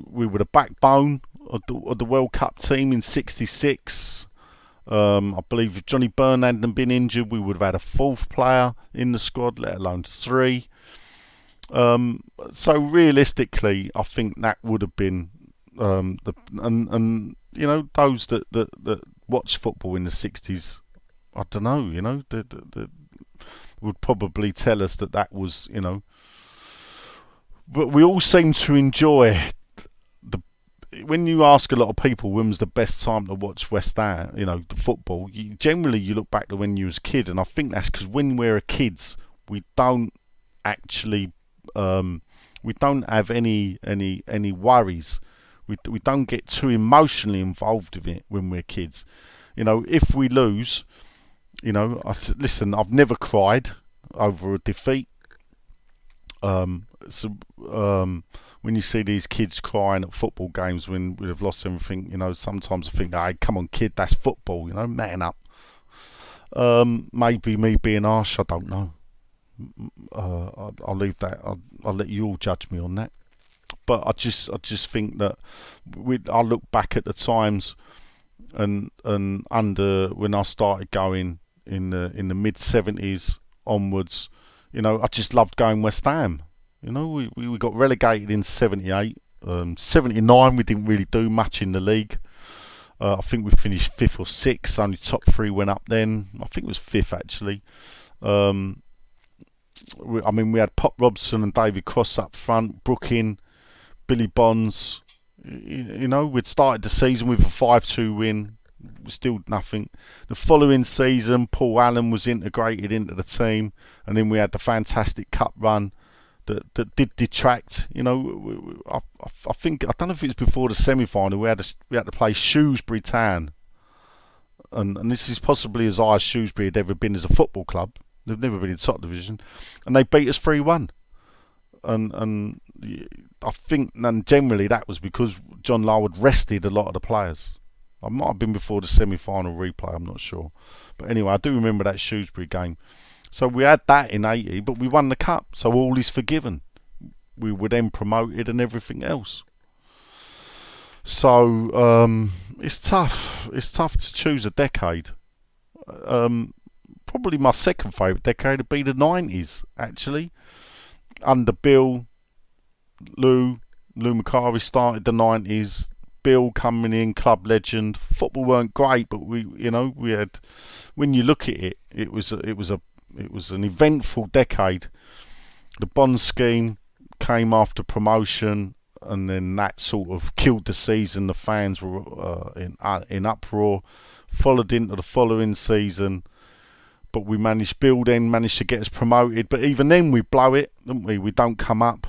We were the backbone of the World Cup team in 66. I believe if Johnny Byrne hadn't been injured, we would have had a 4th player in the squad, let alone 3. So realistically, I think that would have been those that watched football in the 60s. I don't know, would probably tell us that was, But we all seem to enjoy the. When you ask a lot of people when was the best time to watch West Ham, the football, generally you look back to when you was a kid, and I think that's because when we're kids, we don't actually, we don't have any worries. We don't get too emotionally involved with it when we're kids. If we lose, listen, I've never cried over a defeat. When you see these kids crying at football games when we've lost everything, sometimes I think, hey, come on, kid, that's football, man up. Maybe me being harsh, I don't know. I'll leave that. I'll let you all judge me on that. But I just think that I look back at the times and under when I started going in the mid 70s onwards, I just loved going West Ham. We got relegated in 78. 79 we didn't really do much in the league. I think we finished 5th or 6th. Only top 3 went up then. I think it was 5th actually. We had Pop Robson and David Cross up front, Brooking, Billy Bonds. We'd started the season with a 5-2 win. Still nothing. The following season, Paul Allen was integrated into the team, and then we had the fantastic cup run that did detract. I think, I don't know if it was before the semi-final. We had to play Shrewsbury Town, and this is possibly as high as Shrewsbury had ever been as a football club. They've never been in top division, and they beat us 3-1. And I think, and generally that was because John Larwood rested a lot of the players. I might have been before the semi-final replay, I'm not sure. But anyway, I do remember that Shrewsbury game. So we had that in 80, but we won the cup, so all is forgiven. We were then promoted and everything else. So it's tough. It's tough to choose a decade. Probably my second favourite decade would be the 90s, actually. Under Bill, Lou Macari started the 90s. Bill coming in, club legend. Football weren't great, but we had. When you look at it, it was an eventful decade. The bond scheme came after promotion, and then that sort of killed the season. The fans were in uproar. Followed into the following season, but Bill then managed to get us promoted. But even then, we blow it, didn't we? We don't come up.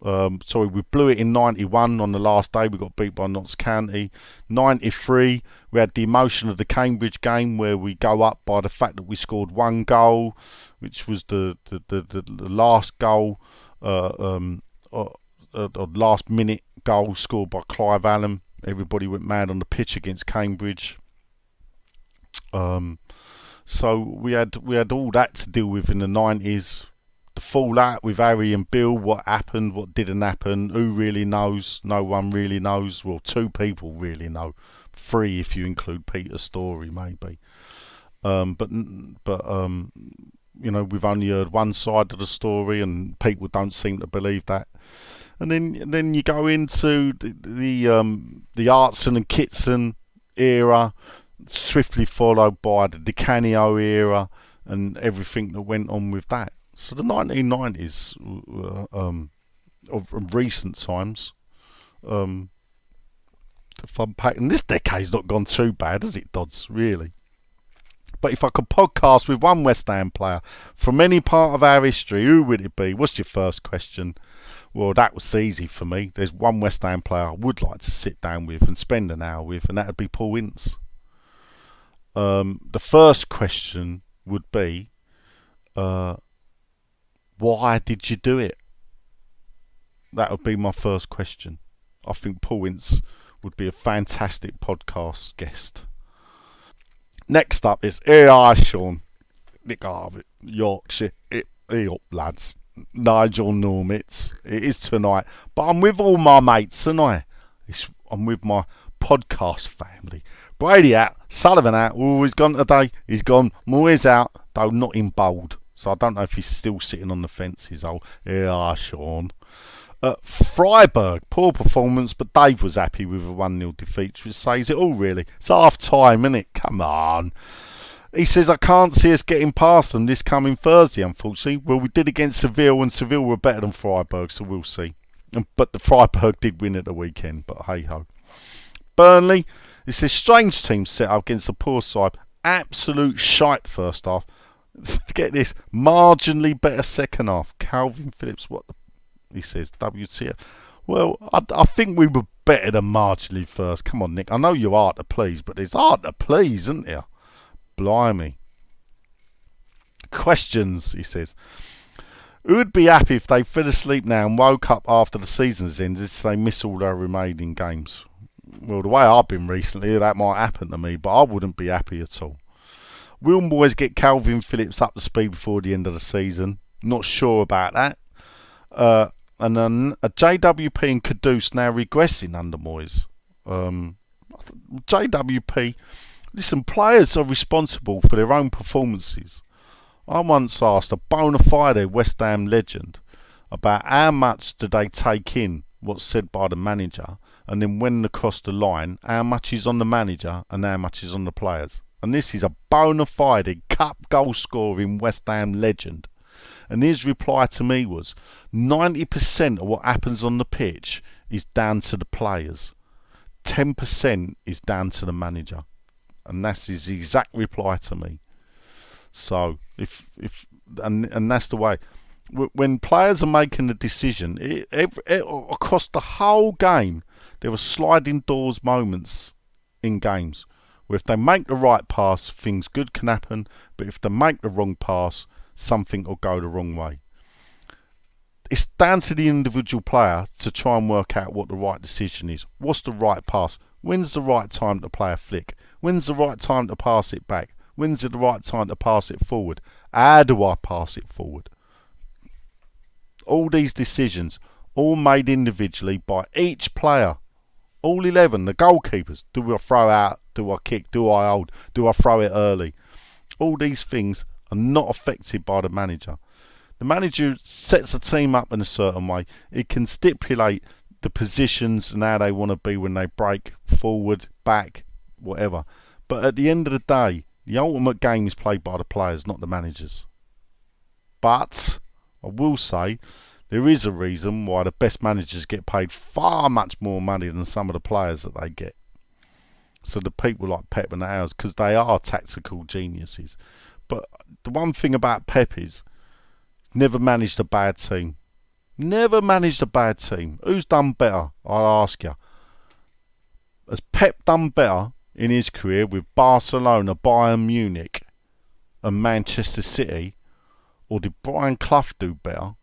We blew it in 91 on the last day. We got beat by Notts County. 93, we had the emotion of the Cambridge game where we go up by the fact that we scored 1 goal, which was the last goal, last minute goal scored by Clive Allen. Everybody went mad on the pitch against Cambridge. So we had all that to deal with in the 90s. The fallout with Harry and Bill, what happened, what didn't happen, who really knows? No one really knows. Well, 2 people really know, 3 if you include Peter's story maybe. But we've only heard one side of the story, and people don't seem to believe that. And then you go into the Artson and Kitson era, swiftly followed by the DiCanio era and everything that went on with that. So the 1990s of recent times, if I'm packing, this decade's not gone too bad, has it, Dodds? Really? But if I could podcast with one West Ham player from any part of our history, who would it be? What's your first question? Well, that was easy for me. There's one West Ham player I would like to sit down with and spend an hour with, and that would be Paul Ince. The first question would be, why did you do it? That would be my first question. I think Paul Ince would be a fantastic podcast guest. Next up is Sean, Nick Harvey, Yorkshire. Up, lads. Nigel Normitz. It is tonight, but I'm with all my mates tonight. I'm with my podcast family. Brady out, Sullivan out. Oh, he's gone today. He's gone. Moyes out, though not in bold. So I don't know if he's still sitting on the fence, his old Sean. Freiburg, poor performance, but Dave was happy with a 1-0 defeat, which says it all really. It's half time, innit? Come on. He says, I can't see us getting past them this coming Thursday, unfortunately. Well, we did against Seville, and Seville were better than Freiburg, so we'll see. But the Freiburg did win at the weekend, but hey-ho. Burnley, it says, strange team set up against a poor side. Absolute shite first half. Get this, marginally better second half. Calvin Phillips, he says, WTF. Well, I think we were better than marginally first. Come on, Nick. I know you're hard to please, but there's hard to please, isn't there? Blimey. Questions, he says. Who would be happy if they fell asleep now and woke up after the season's ended so they miss all their remaining games? Well, the way I've been recently, that might happen to me, but I wouldn't be happy at all. Will Moyes get Calvin Phillips up to speed before the end of the season? Not sure about that. And then a JWP and Kudus now regressing under Moyes. JWP, listen, players are responsible for their own performances. I once asked a bona fide West Ham legend about how much do they take in what's said by the manager, and then when across the line, how much is on the manager and how much is on the players. And this is a bona fide cup goal scoring West Ham legend. And his reply to me was, 90% of what happens on the pitch is down to the players. 10% is down to the manager. And that's his exact reply to me. So, and that's the way. When players are making a decision, across the whole game, there are sliding doors moments in games where if they make the right pass, things good can happen. But if they make the wrong pass, something will go the wrong way. It's down to the individual player to try and work out what the right decision is. What's the right pass? When's the right time to play a flick? When's the right time to pass it back? When's it the right time to pass it forward? How do I pass it forward? All these decisions, all made individually by each player. All 11, the goalkeepers. Do I throw out? Do I kick? Do I hold? Do I throw it early? All these things are not affected by the manager. The manager sets a team up in a certain way. It can stipulate the positions and how they want to be when they break, forward, back, whatever. But at the end of the day, the ultimate game is played by the players, not the managers. But I will say there is a reason why the best managers get paid far much more money than some of the players that they get. So the people like Pep and ours, because they are tactical geniuses. But the one thing about Pep is never managed a bad team. Never managed a bad team. Who's done better? I'll ask you. Has Pep done better in his career with Barcelona, Bayern Munich and Manchester City? Or did Brian Clough do better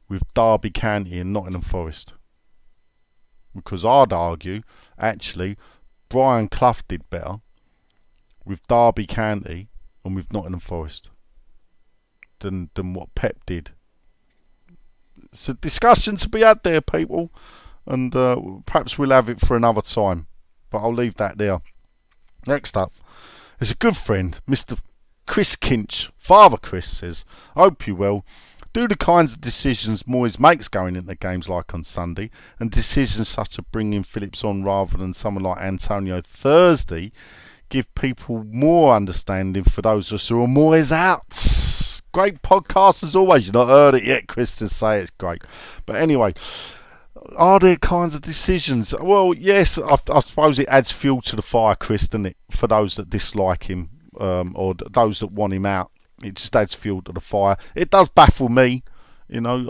with Derby County and Nottingham Forest? Because I'd argue, actually, Brian Clough did better with Derby County and with Nottingham Forest than what Pep did. It's a discussion to be had there, people, and perhaps we'll have it for another time, but I'll leave that there. Next up, there's a good friend, Mr. Chris Kinch. Father Chris says, hope you well. Do the kinds of decisions Moyes makes going into games like on Sunday, and decisions such as bringing Phillips on rather than someone like Antonio Thursday, give people more understanding for those of us who are Moyes out. Great podcast as always. You've not heard it yet, Chris, to say it's great. But anyway, are there kinds of decisions? Well, yes, I suppose it adds fuel to the fire, Chris, doesn't it? For those that dislike him or those that want him out. It just adds fuel to the fire. It does baffle me, I'm not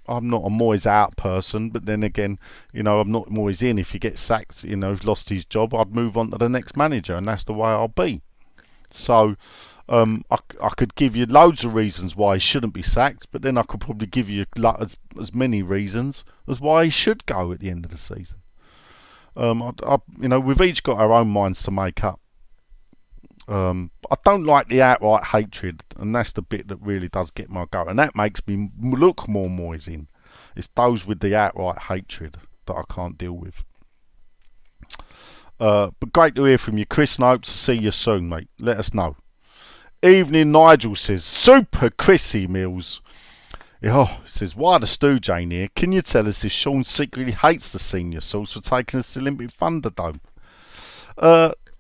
a Moyes out person, but then again, I'm not Moyes in. If he gets sacked, lost his job, I'd move on to the next manager, and that's the way I'll be. So I could give you loads of reasons why he shouldn't be sacked, but then I could probably give you as many reasons as why he should go at the end of the season. We've each got our own minds to make up. I don't like the outright hatred, and that's the bit that really does get my goat, and that makes me look more Moyes in. It's those with the outright hatred that I can't deal with. But great to hear from you, Chris, and I hope to see you soon, mate. Let us know. Evening Nigel says, super Chrissy Mills. Says, why the stooge ain't here? Can you tell us if Sean secretly hates the senior sauce for taking us to Olympic Thunderdome?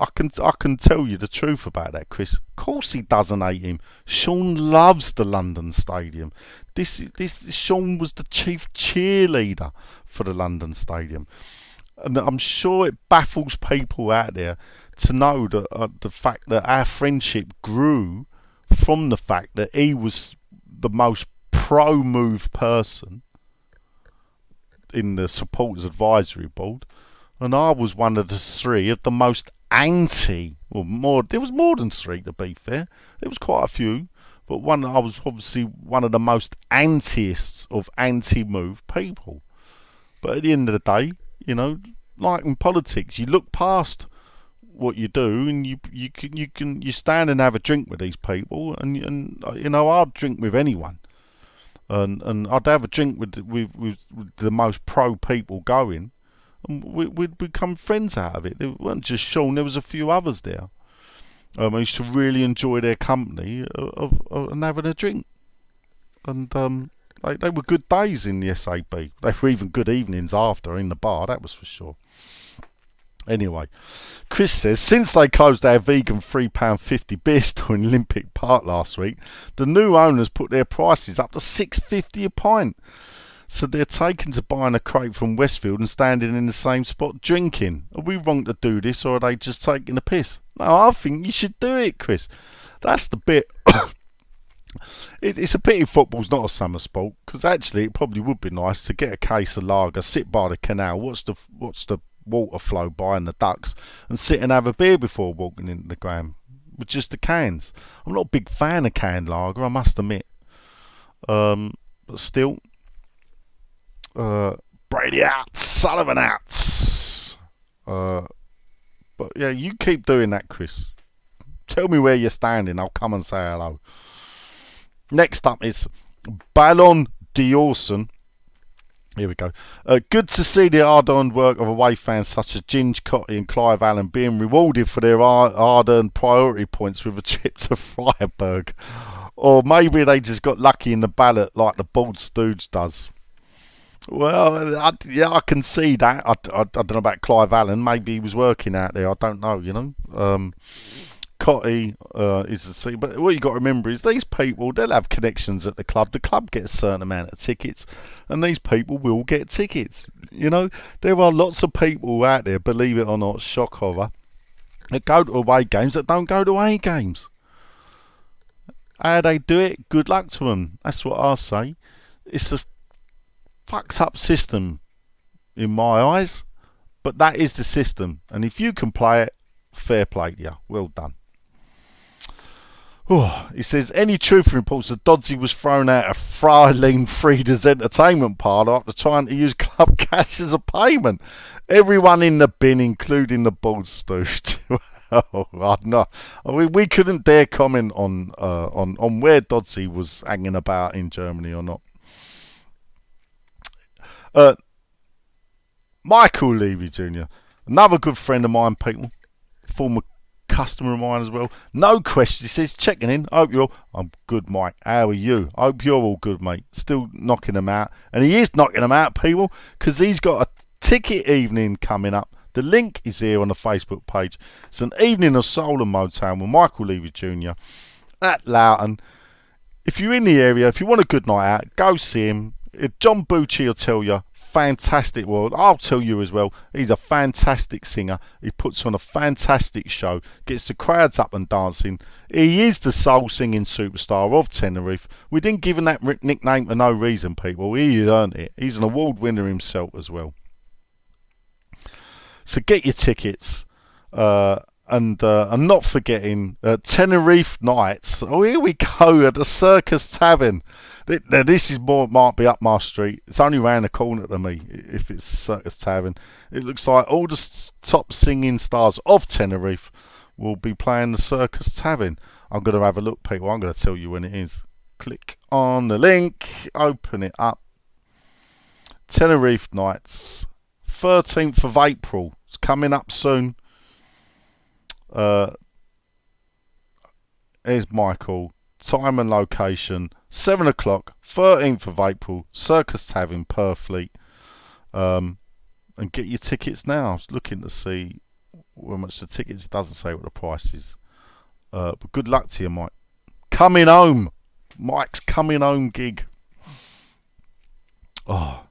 I can tell you the truth about that, Chris. Of course he doesn't hate him. Sean loves the London Stadium. This Sean was the chief cheerleader for the London Stadium, and I'm sure it baffles people out there to know that the fact that our friendship grew from the fact that he was the most pro-move person in the supporters advisory board, and I was one of the three of the most anti, or more. There was more than three, to be fair. There was quite a few, but I was obviously one of the most antiists of anti-move people. But at the end of the day, you know, like in politics, you look past what you do, and you stand and have a drink with these people, and you know, I'd drink with anyone, and I'd have a drink with the most pro people going, and we'd become friends out of it. There weren't just Sean, there was a few others there. I used to really enjoy their company and having a drink, and they were good days in the SAB. They were even good evenings after in the bar, that was for sure. Anyway, Chris says, since they closed our vegan £3.50 beer store in Olympic Park last week, the new owners put their prices up to $6.50 a pint. So they're taken to buying a crate from Westfield and standing in the same spot drinking. Are we wrong to do this, or are they just taking a piss? No, I think you should do it, Chris. That's the bit. It's a pity football's not a summer sport, because actually it probably would be nice to get a case of lager, sit by the canal, watch the water flow by and the ducks, and sit and have a beer before walking into the ground with just the cans. I'm not a big fan of canned lager, I must admit, but still, Brady out, Sullivan out. But yeah, you keep doing that, Chris. Tell me where you're standing, I'll come and say hello. Next up is Ballon d'Orson. Here we go. Good to see the hard-earned work of away fans such as Ginge, Cotty and Clive Allen being rewarded for their hard-earned priority points with a trip to Freiburg. Or maybe they just got lucky in the ballot like the Bald Stooge does. Well, I can see that. I don't know about Clive Allen. Maybe he was working out there. I don't know, you know. Cotty is the sea, but what you got to remember is these people, they'll have connections at the club. The club gets a certain amount of tickets, and these people will get tickets. You know, there are lots of people out there, believe it or not, shock horror, that go to away games that don't go to away games. How they do it, good luck to them. That's what I say. It's a fucked up system in my eyes, but that is the system, and if you can play it, fair play to you. Well done. He says, any truth reports that Dodsey was thrown out of Freiling Frieda's entertainment parlour after trying to use club cash as a payment. Everyone in the bin, including the Bald Stooge. We couldn't dare comment on where Dodsey was hanging about in Germany or not. Michael Levy Jr., another good friend of mine, people, former customer of mine as well. No question. He says, checking in. Hope you're all. I'm good, Mike. How are you? Hope you're all good, mate. Still knocking them out. And he is knocking them out, people, because he's got a ticket evening coming up. The link is here on the Facebook page. It's an evening of soul and Motown with Michael Levy Jr. at Loughton. If you're in the area, if you want a good night out, go see him. John Bucci will tell you. Fantastic world. I'll tell you as well, he's a fantastic singer. He puts on a fantastic show, gets the crowds up and dancing. He is the soul singing superstar of Tenerife. We didn't give him that nickname for no reason, people. He earned it. He's an award winner himself as well. So get your tickets, and not forgetting Tenerife Nights. Oh, here we go at the Circus Tavern. This might be up my street. It's only round the corner to me if it's the Circus Tavern. It looks like all the top singing stars of Tenerife will be playing the Circus Tavern. I'm going to have a look, people. I'm going to tell you when it is. Click on the link, open it up. Tenerife Nights, 13th of April. It's coming up soon. Here's Michael. Time and location, 7 o'clock, 13th of April, Circus Tavern, Purfleet. And get your tickets now. I was looking to see how much the tickets. It doesn't say what the price is. But good luck to you, Mike. Coming home. Mike's coming home gig. Oh,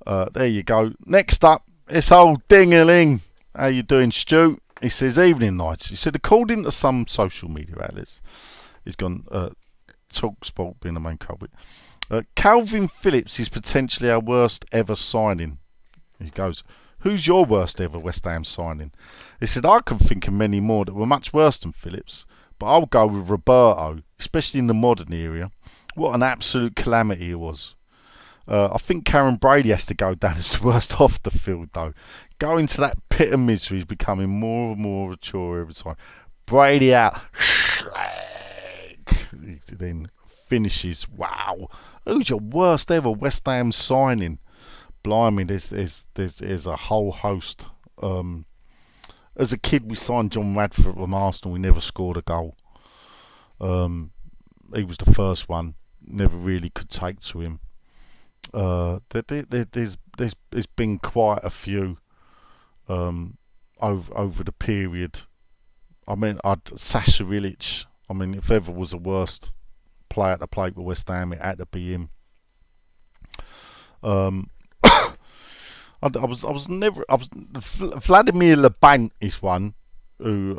there you go. Next up, it's old Ding-a-ling. How you doing, Stu? He says, evening, Nigel. He said, according to some social media outlets, he's gone, Talk Sport being the main culprit, Calvin Phillips is potentially our worst ever signing. He goes, who's your worst ever West Ham signing? He said, I can think of many more that were much worse than Phillips, but I'll go with Roberto, especially in the modern era. What an absolute calamity it was. I think Karen Brady has to go down as the worst off the field, though. Going to that pit of misery is becoming more and more mature every time. Brady out. Then finishes. Wow. Who's your worst ever West Ham signing? Blimey, there's a whole host. As a kid, we signed John Radford from Arsenal. We never scored a goal. He was the first one. Never really could take to him. There's been quite a few over the period. I mean, Sasha Ilic. I mean, if ever was the worst player to play for West Ham, it had to be him. Vladimir Labanc is one who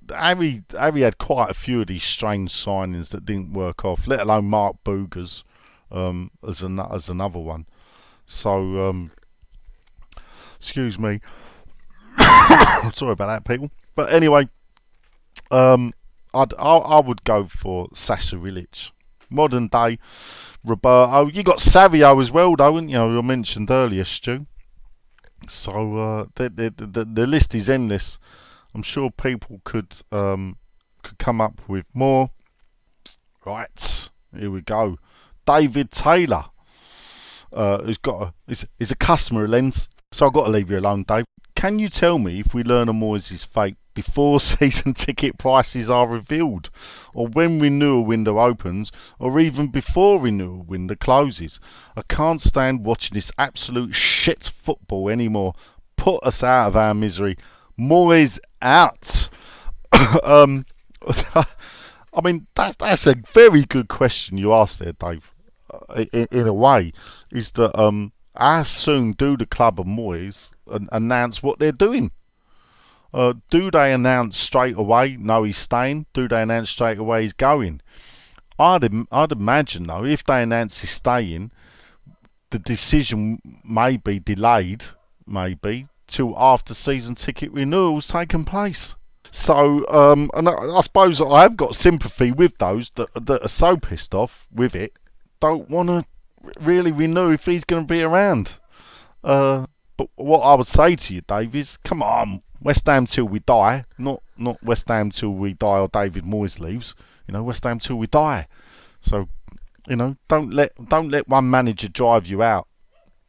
Harry had quite a few of these strange signings that didn't work off, let alone Mark Boogers as another one. So excuse me. Sorry about that, people. But anyway, I would go for Sasha Ilic. Modern day Roberto. You got Savio as well, though, haven't you? I mentioned earlier, Stu. So the list is endless. I'm sure people could come up with more. Right, here we go. David Taylor, who's got is a customer of Lens. So I've got to leave you alone, Dave. Can you tell me if we learn of Moyes' fate before season ticket prices are revealed, or when renewal window opens, or even before renewal window closes? I can't stand watching this absolute shit football anymore. Put us out of our misery. Moyes out. I mean, that's a very good question you asked there, Dave. In a way, is that how soon do the club of Moyes announce what they're doing? Do they announce straight away, no, he's staying? Do they announce straight away he's going? I'd imagine, though, if they announce he's staying, the decision may be delayed, maybe, till after season ticket renewals taken place. So, and I suppose I have got sympathy with those that are so pissed off with it, don't want to really renew if he's going to be around. But what I would say to you, Dave, is come on, West Ham till we die, not West Ham till we die or David Moyes leaves. You know, West Ham till we die. So, you know, don't let one manager drive you out.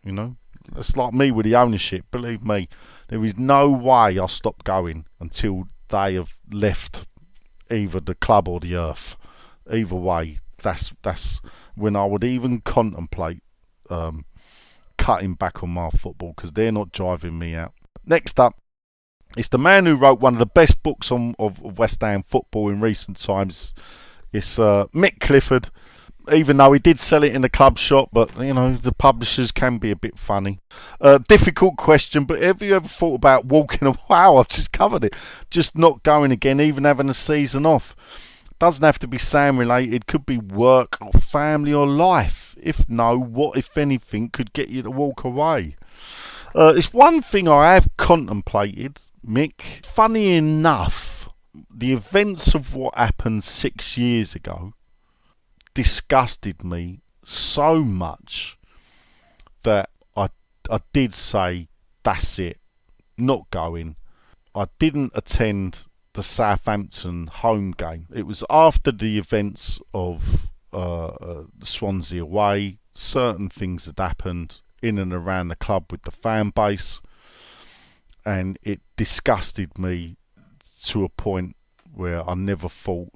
You know, it's like me with the ownership. Believe me, there is no way I'll stop going until they have left either the club or the earth. Either way, that's when I would even contemplate cutting back on my football, because they're not driving me out. Next up, it's the man who wrote one of the best books of West Ham football in recent times. It's Mick Clifford, even though he did sell it in the club shop, but you know, the publishers can be a bit funny. Difficult question, but have you ever thought about walking away? Wow, I've just covered it. Just not going again, even having a season off. Doesn't have to be Sam related, could be work or family or life. If no, what if anything could get you to walk away? It's one thing I have contemplated, Mick. Funny enough, the events of what happened 6 years ago disgusted me so much that I did say, that's it, not going. I didn't attend the Southampton home game. It was after the events of Swansea away. Certain things had happened in and around the club with the fan base, and it disgusted me to a point where I never thought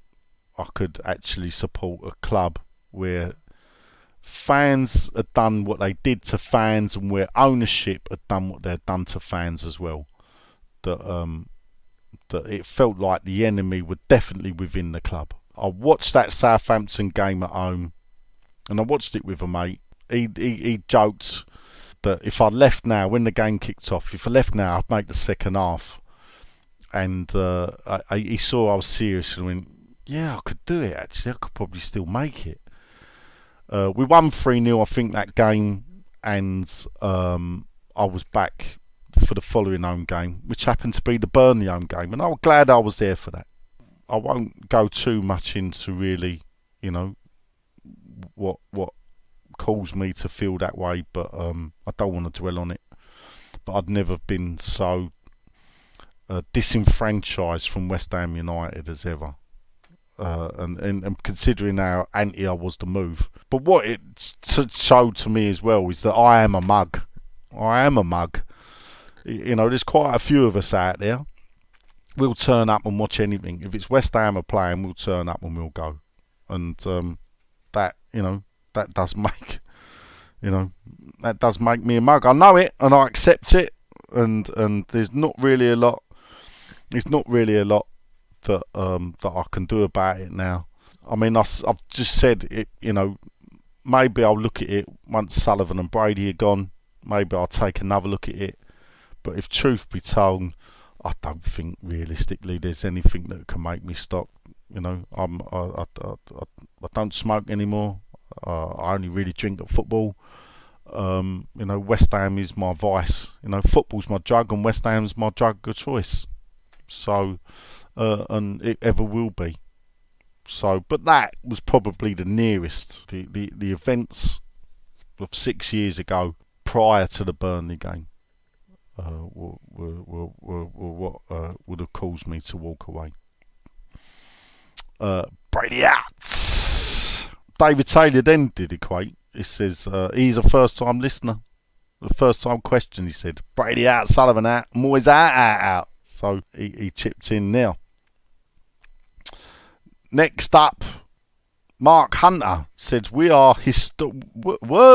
I could actually support a club where fans had done what they did to fans and where ownership had done what they'd done to fans as well. that it felt like the enemy were definitely within the club. I watched that Southampton game at home, and I watched it with a mate. He joked that if I left now, when the game kicked off, if I left now, I'd make the second half. And he saw I was serious and went, yeah, I could do it actually. I could probably still make it. We won 3-0, I think, that game, and I was back for the following home game, which happened to be the Burnley home game, and I was glad I was there for that. I won't go too much into really, what caused me to feel that way, but I don't want to dwell on it. But I'd never been so disenfranchised from West Ham United as ever. And considering how anti I was to move. But what it showed to me as well is that I am a mug. I am a mug. There's quite a few of us out there. We'll turn up and watch anything. If it's West Ham are playing, we'll turn up and we'll go. And that does make, that does make me a mug. I know it and I accept it. And there's not really a lot. There's not really a lot that I can do about it now. I mean, I've just said it. Maybe I'll look at it once Sullivan and Brady are gone. Maybe I'll take another look at it. But if truth be told, I don't think realistically there's anything that can make me stop. I don't smoke anymore. I only really drink at football. West Ham is my vice. Football's my drug, and West Ham's my drug of choice. So, and it ever will be. So, but that was probably the nearest. The events of 6 years ago, prior to the Burnley game, were what would have caused me to walk away. Brady out. David Taylor then did equate. It says he's a first-time listener. The first-time question, he said, Brady out, Sullivan out, Moyes out. So he chipped in now. Next up, Mark Hunter said, were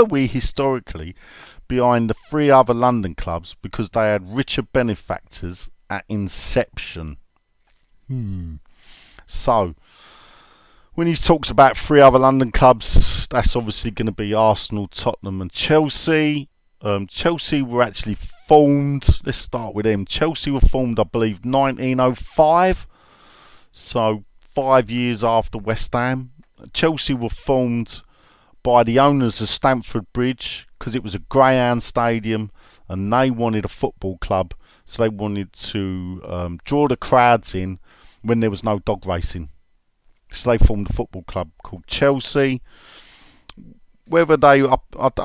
we historically behind the 3 other London clubs because they had richer benefactors at inception? So, when he talks about 3 other London clubs, that's obviously going to be Arsenal, Tottenham and Chelsea. Chelsea were actually formed, let's start with them. Chelsea were formed, I believe, 1905. So 5 years after West Ham. Chelsea were formed by the owners of Stamford Bridge because it was a greyhound stadium and they wanted a football club. So they wanted to draw the crowds in when there was no dog racing. So they formed a football club called Chelsea. Whether they, I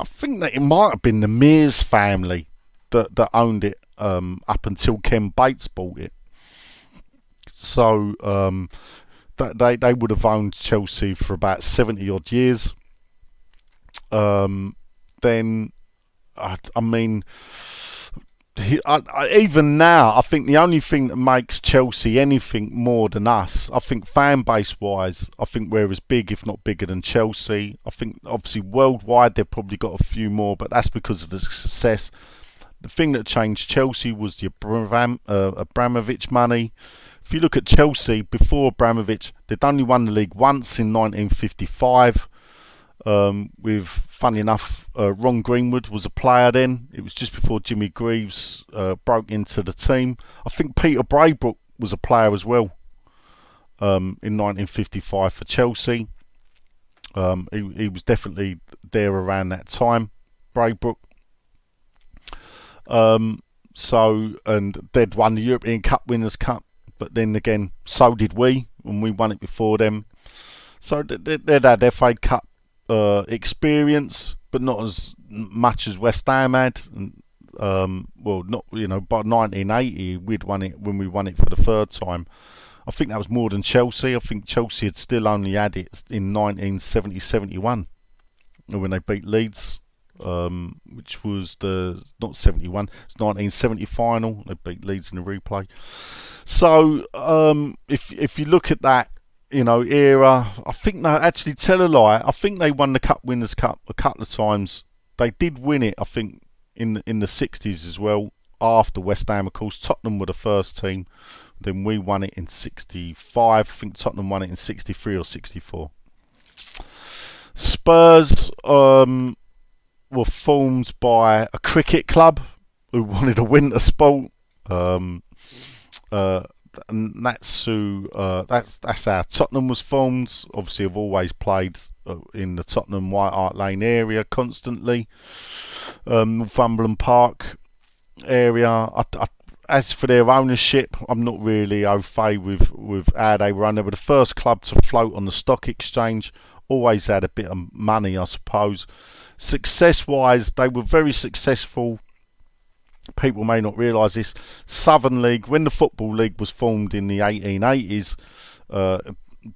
think that it might have been the Mears family that owned it up until Ken Bates bought it. So they would have owned Chelsea for about 70 odd years. Then, I mean, even now, I think the only thing that makes Chelsea anything more than us, I think fan base wise, I think we're as big, if not bigger than Chelsea. I think obviously worldwide they've probably got a few more, but that's because of the success. The thing that changed Chelsea was the Abramovich money. If you look at Chelsea before Abramovich, they'd only won the league once in 1955. With, funny enough, Ron Greenwood was a player then. It was just before Jimmy Greaves broke into the team. I think Peter Braybrook was a player as well in 1955 for Chelsea. He was definitely there around that time, Braybrook. And they'd won the European Cup Winners' Cup, but then again, so did we, and we won it before them. So they'd had FA Cup experience, but not as much as West Ham had. Well, not by 1980 we'd won it when we won it for the 3rd time. I think that was more than Chelsea. I think Chelsea had still only had it in 1970-71 when they beat Leeds, which was not 71, it's 1970 final. They beat Leeds in the replay. So if you look at that era, I think, no, actually tell a lie, I think they won the Cup Winners' Cup a couple of times. They did win it, I think, in the 60s as well. after West Ham, of course. Tottenham were the first team. Then we won it in 65. I think Tottenham won it in 63 or 64. Spurs were formed by a cricket club who wanted a winter sport. And that's how Tottenham was formed. Obviously, I've always played in the Tottenham White Hart Lane area constantly. Northumberland Park area. As for their ownership, I'm not really au fait with how they run. They were the first club to float on the stock exchange. Always had a bit of money, I suppose. Success-wise, they were very successful. People may not realise this. Southern League, when the Football League was formed in the 1880s,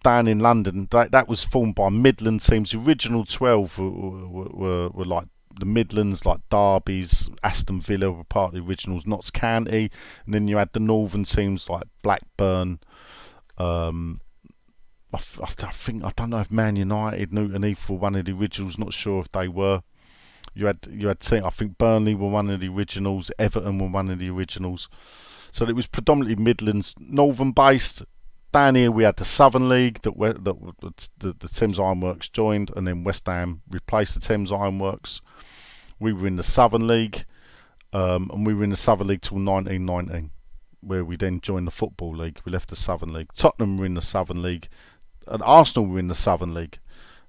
down in London, that was formed by Midland teams. The original 12 were like the Midlands, like Derby's, Aston Villa were part of the originals, Notts County, and then you had the northern teams like Blackburn. I don't know if Man United, Newton Heath were one of the originals. Not sure if they were. You had I think Burnley were one of the originals. Everton were one of the originals. So it was predominantly Midlands, northern based. Down here we had the Southern League that the Thames Ironworks joined, and then West Ham replaced the Thames Ironworks. We were in the Southern League, and we were in the Southern League till 1919, where we then joined the Football League. We left the Southern League. Tottenham were in the Southern League, and Arsenal were in the Southern League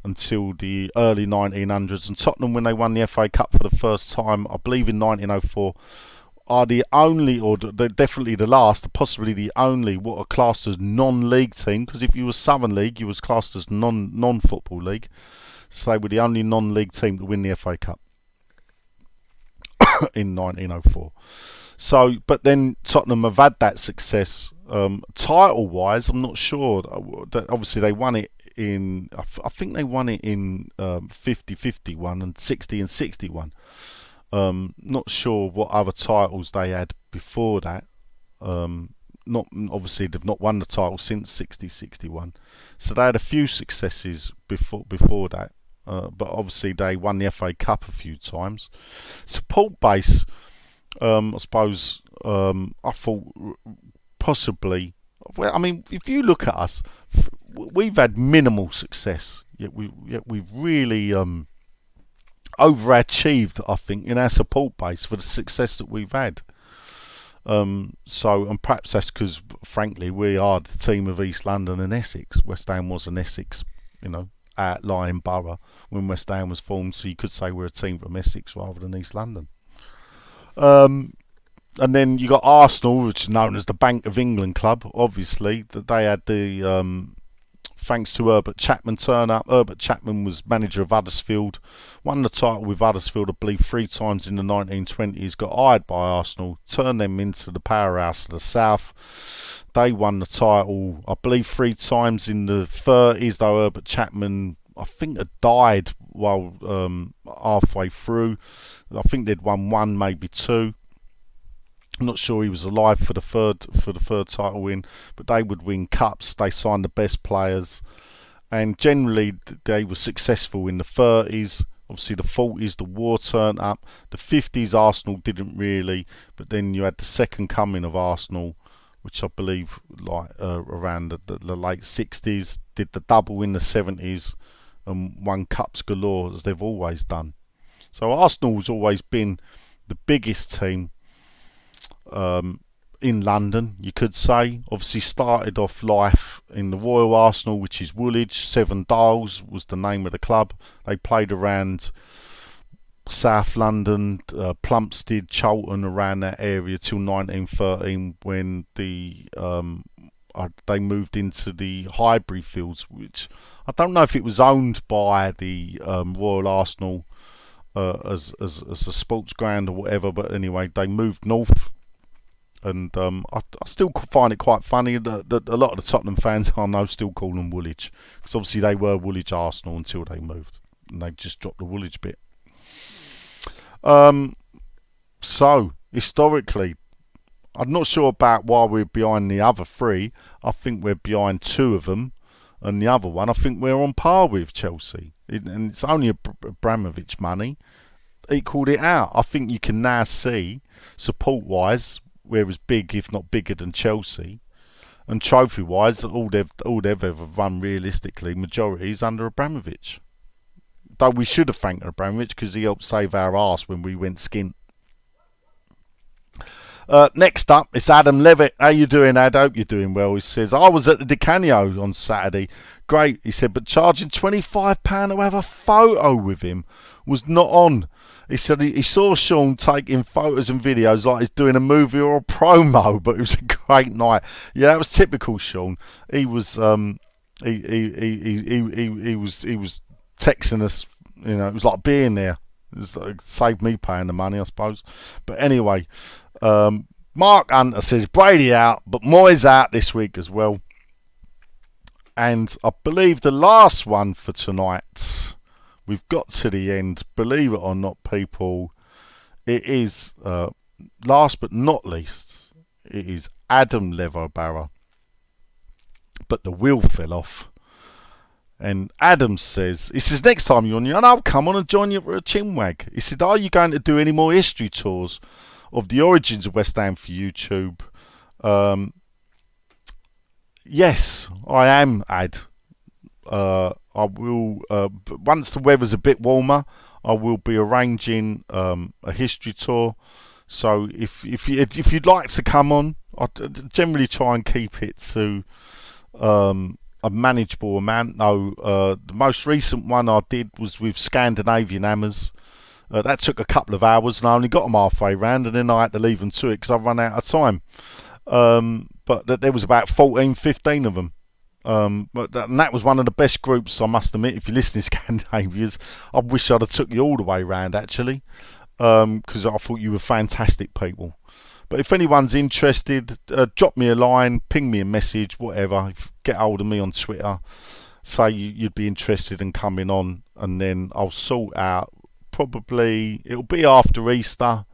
until the early 1900s. And Tottenham, when they won the FA Cup for the first time, I believe in 1904, are the only, or they're definitely the last, possibly the only, what are classed as non-league team. Because if you were Southern League, you was classed as non-football league. So they were the only non-league team to win the FA Cup in 1904. So, but then Tottenham have had that success. Title-wise, I'm not sure. Obviously, they won it in, I think they won it in 50-51 and 60 and 61. Not sure what other titles they had before that. Not obviously they've not won the title since 60-61. So they had a few successes before that. But obviously they won the FA Cup a few times. Support base, I suppose, I thought possibly. Well, I mean, if you look at us, we've had minimal success. Yet we've really overachieved, I think, in our support base for the success that we've had. And perhaps that's because, frankly, we are the team of East London and Essex. West Ham was an Essex, outlying borough when West Ham was formed, so you could say we're a team from Essex rather than East London. And then you got Arsenal, which is known as the Bank of England club. Obviously, that they had the thanks to Herbert Chapman turn up. Herbert Chapman was manager of Huddersfield, won the title with Huddersfield, I believe, 3 times in the 1920s. Got hired by Arsenal, turned them into the powerhouse of the South. They won the title, I believe, 3 times in the 30s. Though Herbert Chapman, I think, had died while halfway through. I think they'd won 1, maybe 2. I'm not sure he was alive for the third title win, but they would win cups. They signed the best players, and generally they were successful in the 30s. Obviously, the 40s, the war turned up. The 50s, Arsenal didn't really, but then you had the second coming of Arsenal, which I believe around the late 60s, did the double in the 70s, and won cups galore as they've always done. So Arsenal has always been the biggest team in London, you could say. Obviously started off life in the Royal Arsenal, which is Woolwich. Seven Dials was the name of the club. They played around South London, Plumstead, Charlton, around that area till 1913, when they moved into the Highbury Fields, which I don't know if it was owned by the Royal Arsenal as a sports ground or whatever, but anyway, they moved north. And I still find it quite funny that a lot of the Tottenham fans I know still call them Woolwich, because obviously they were Woolwich Arsenal until they moved, and they just dropped the Woolwich bit. So historically, I'm not sure about why we're behind the other 3. I think we're behind 2 of them, and the other one I think we're on par with Chelsea. And it's only Abramovich money. equalled it out. I think you can now see, support-wise, we're as big, if not bigger, than Chelsea. And trophy-wise, all they've ever run realistically, majority is under Abramovich. Though we should have thanked Abramovich because he helped save our arse when we went skint. Next up, it's Adam Levitt. How you doing, Ad? Hope you're doing well. He says, I was at the Decanio on Saturday. Great, he said, but charging £25 to have a photo with him was not on. He said he saw Sean taking photos and videos like he's doing a movie or a promo, but it was a great night. Yeah, that was typical Sean. He was he was texting us. You know, it was like being there. It saved me paying the money, I suppose. But anyway, Mark Hunter says Brady out, but Moyes out this week as well. And I believe the last one for tonight. We've got to the end. Believe it or not, people, it is, last but not least, it is Adam Leverbarra. But the wheel fell off. And Adam says, he says, next time you're on, I'll come on and join you for a chinwag. He said, are you going to do any more history tours of the origins of West Ham for YouTube? Yes, I am, Ad. I will, once the weather's a bit warmer, I will be arranging a history tour. So if you'd like to come on, I generally try and keep it to a manageable amount. No, the most recent one I did was with Scandinavian Hammers. That took a couple of hours, and I only got them halfway round, and then I had to leave them to it because I run out of time. But there was about 14-15 of them. And that was one of the best groups, I must admit. If you're listening, Scandinavians, I wish I'd have took you all the way round, actually, because I thought you were fantastic people. But if anyone's interested, drop me a line, ping me a message, whatever. Get hold of me on Twitter. Say you'd be interested in coming on, and then I'll sort out. Probably it'll be after Easter.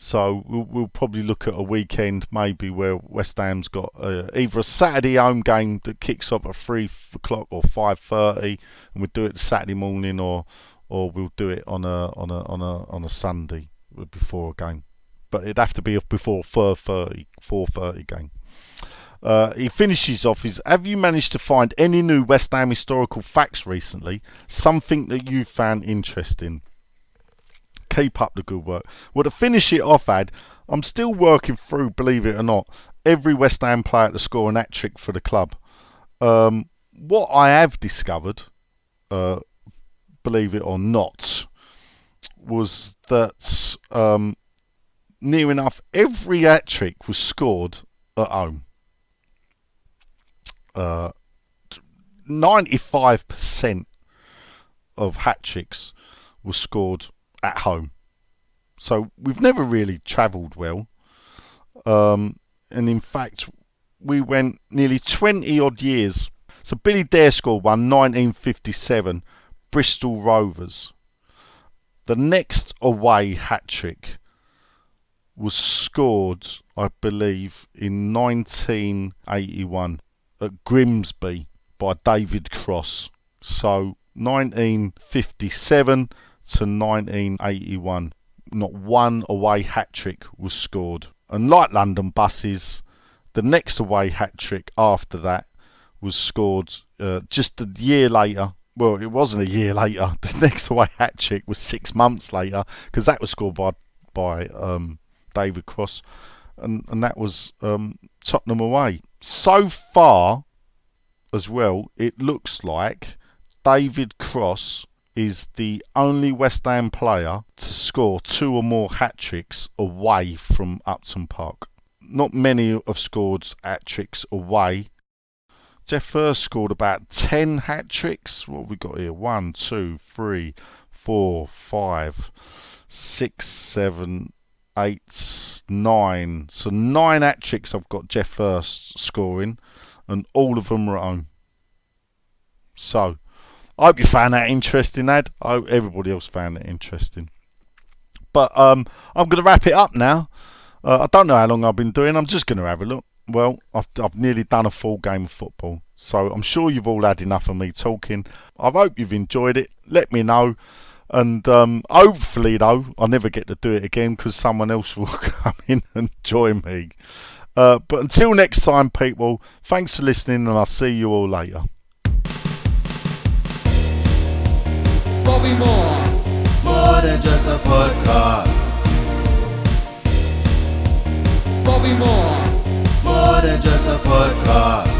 So we'll probably look at a weekend maybe where West Ham's got either a Saturday home game that kicks off at 3 o'clock or 5:30, and we'll do it Saturday morning, or we'll do it on a Sunday before a game. But it'd have to be before 4:30 game. He finishes off his, have you managed to find any new West Ham historical facts recently? Something that you found interesting? Keep up the good work. Well, to finish it off, Ad, I'm still working through, believe it or not, every West Ham player to score an hat-trick for the club. What I have discovered, believe it or not, was that near enough every hat-trick was scored at home. 95% of hat-tricks were scored at home. So we've never really travelled well. And in fact, we went nearly 20 odd years. So Billy Dare scored one, 1957, Bristol Rovers. The next away hat-trick was scored, I believe, in 1981 at Grimsby by David Cross. So 1957 to 1981, not one away hat-trick was scored. And like London Buses, the next away hat-trick after that was scored just a year later. Well, it wasn't a year later. The next away hat-trick was 6 months later, because that was scored by David Cross, and that was Tottenham away. So far, as well, it looks like David Cross is the only West Ham player to score 2 or more hat-tricks away from Upton Park. Not many have scored hat-tricks away. Jeff Hurst scored about 10 hat-tricks. What have we got here? 1, 2, 3, 4, 5, 6, 7, 8, 9. So 9 hat-tricks I've got Jeff Hurst scoring, and all of them are at home. So I hope you found that interesting, Ad. I hope everybody else found it interesting. But I'm going to wrap it up now. I don't know how long I've been doing. I'm just going to have a look. Well, I've nearly done a full game of football. So I'm sure you've all had enough of me talking. I hope you've enjoyed it. Let me know. And hopefully, though, I never get to do it again because someone else will come in and join me. But until next time, people, thanks for listening, and I'll see you all later. Bobby Moore. More than just a podcast. Bobby Moore. More than just a podcast.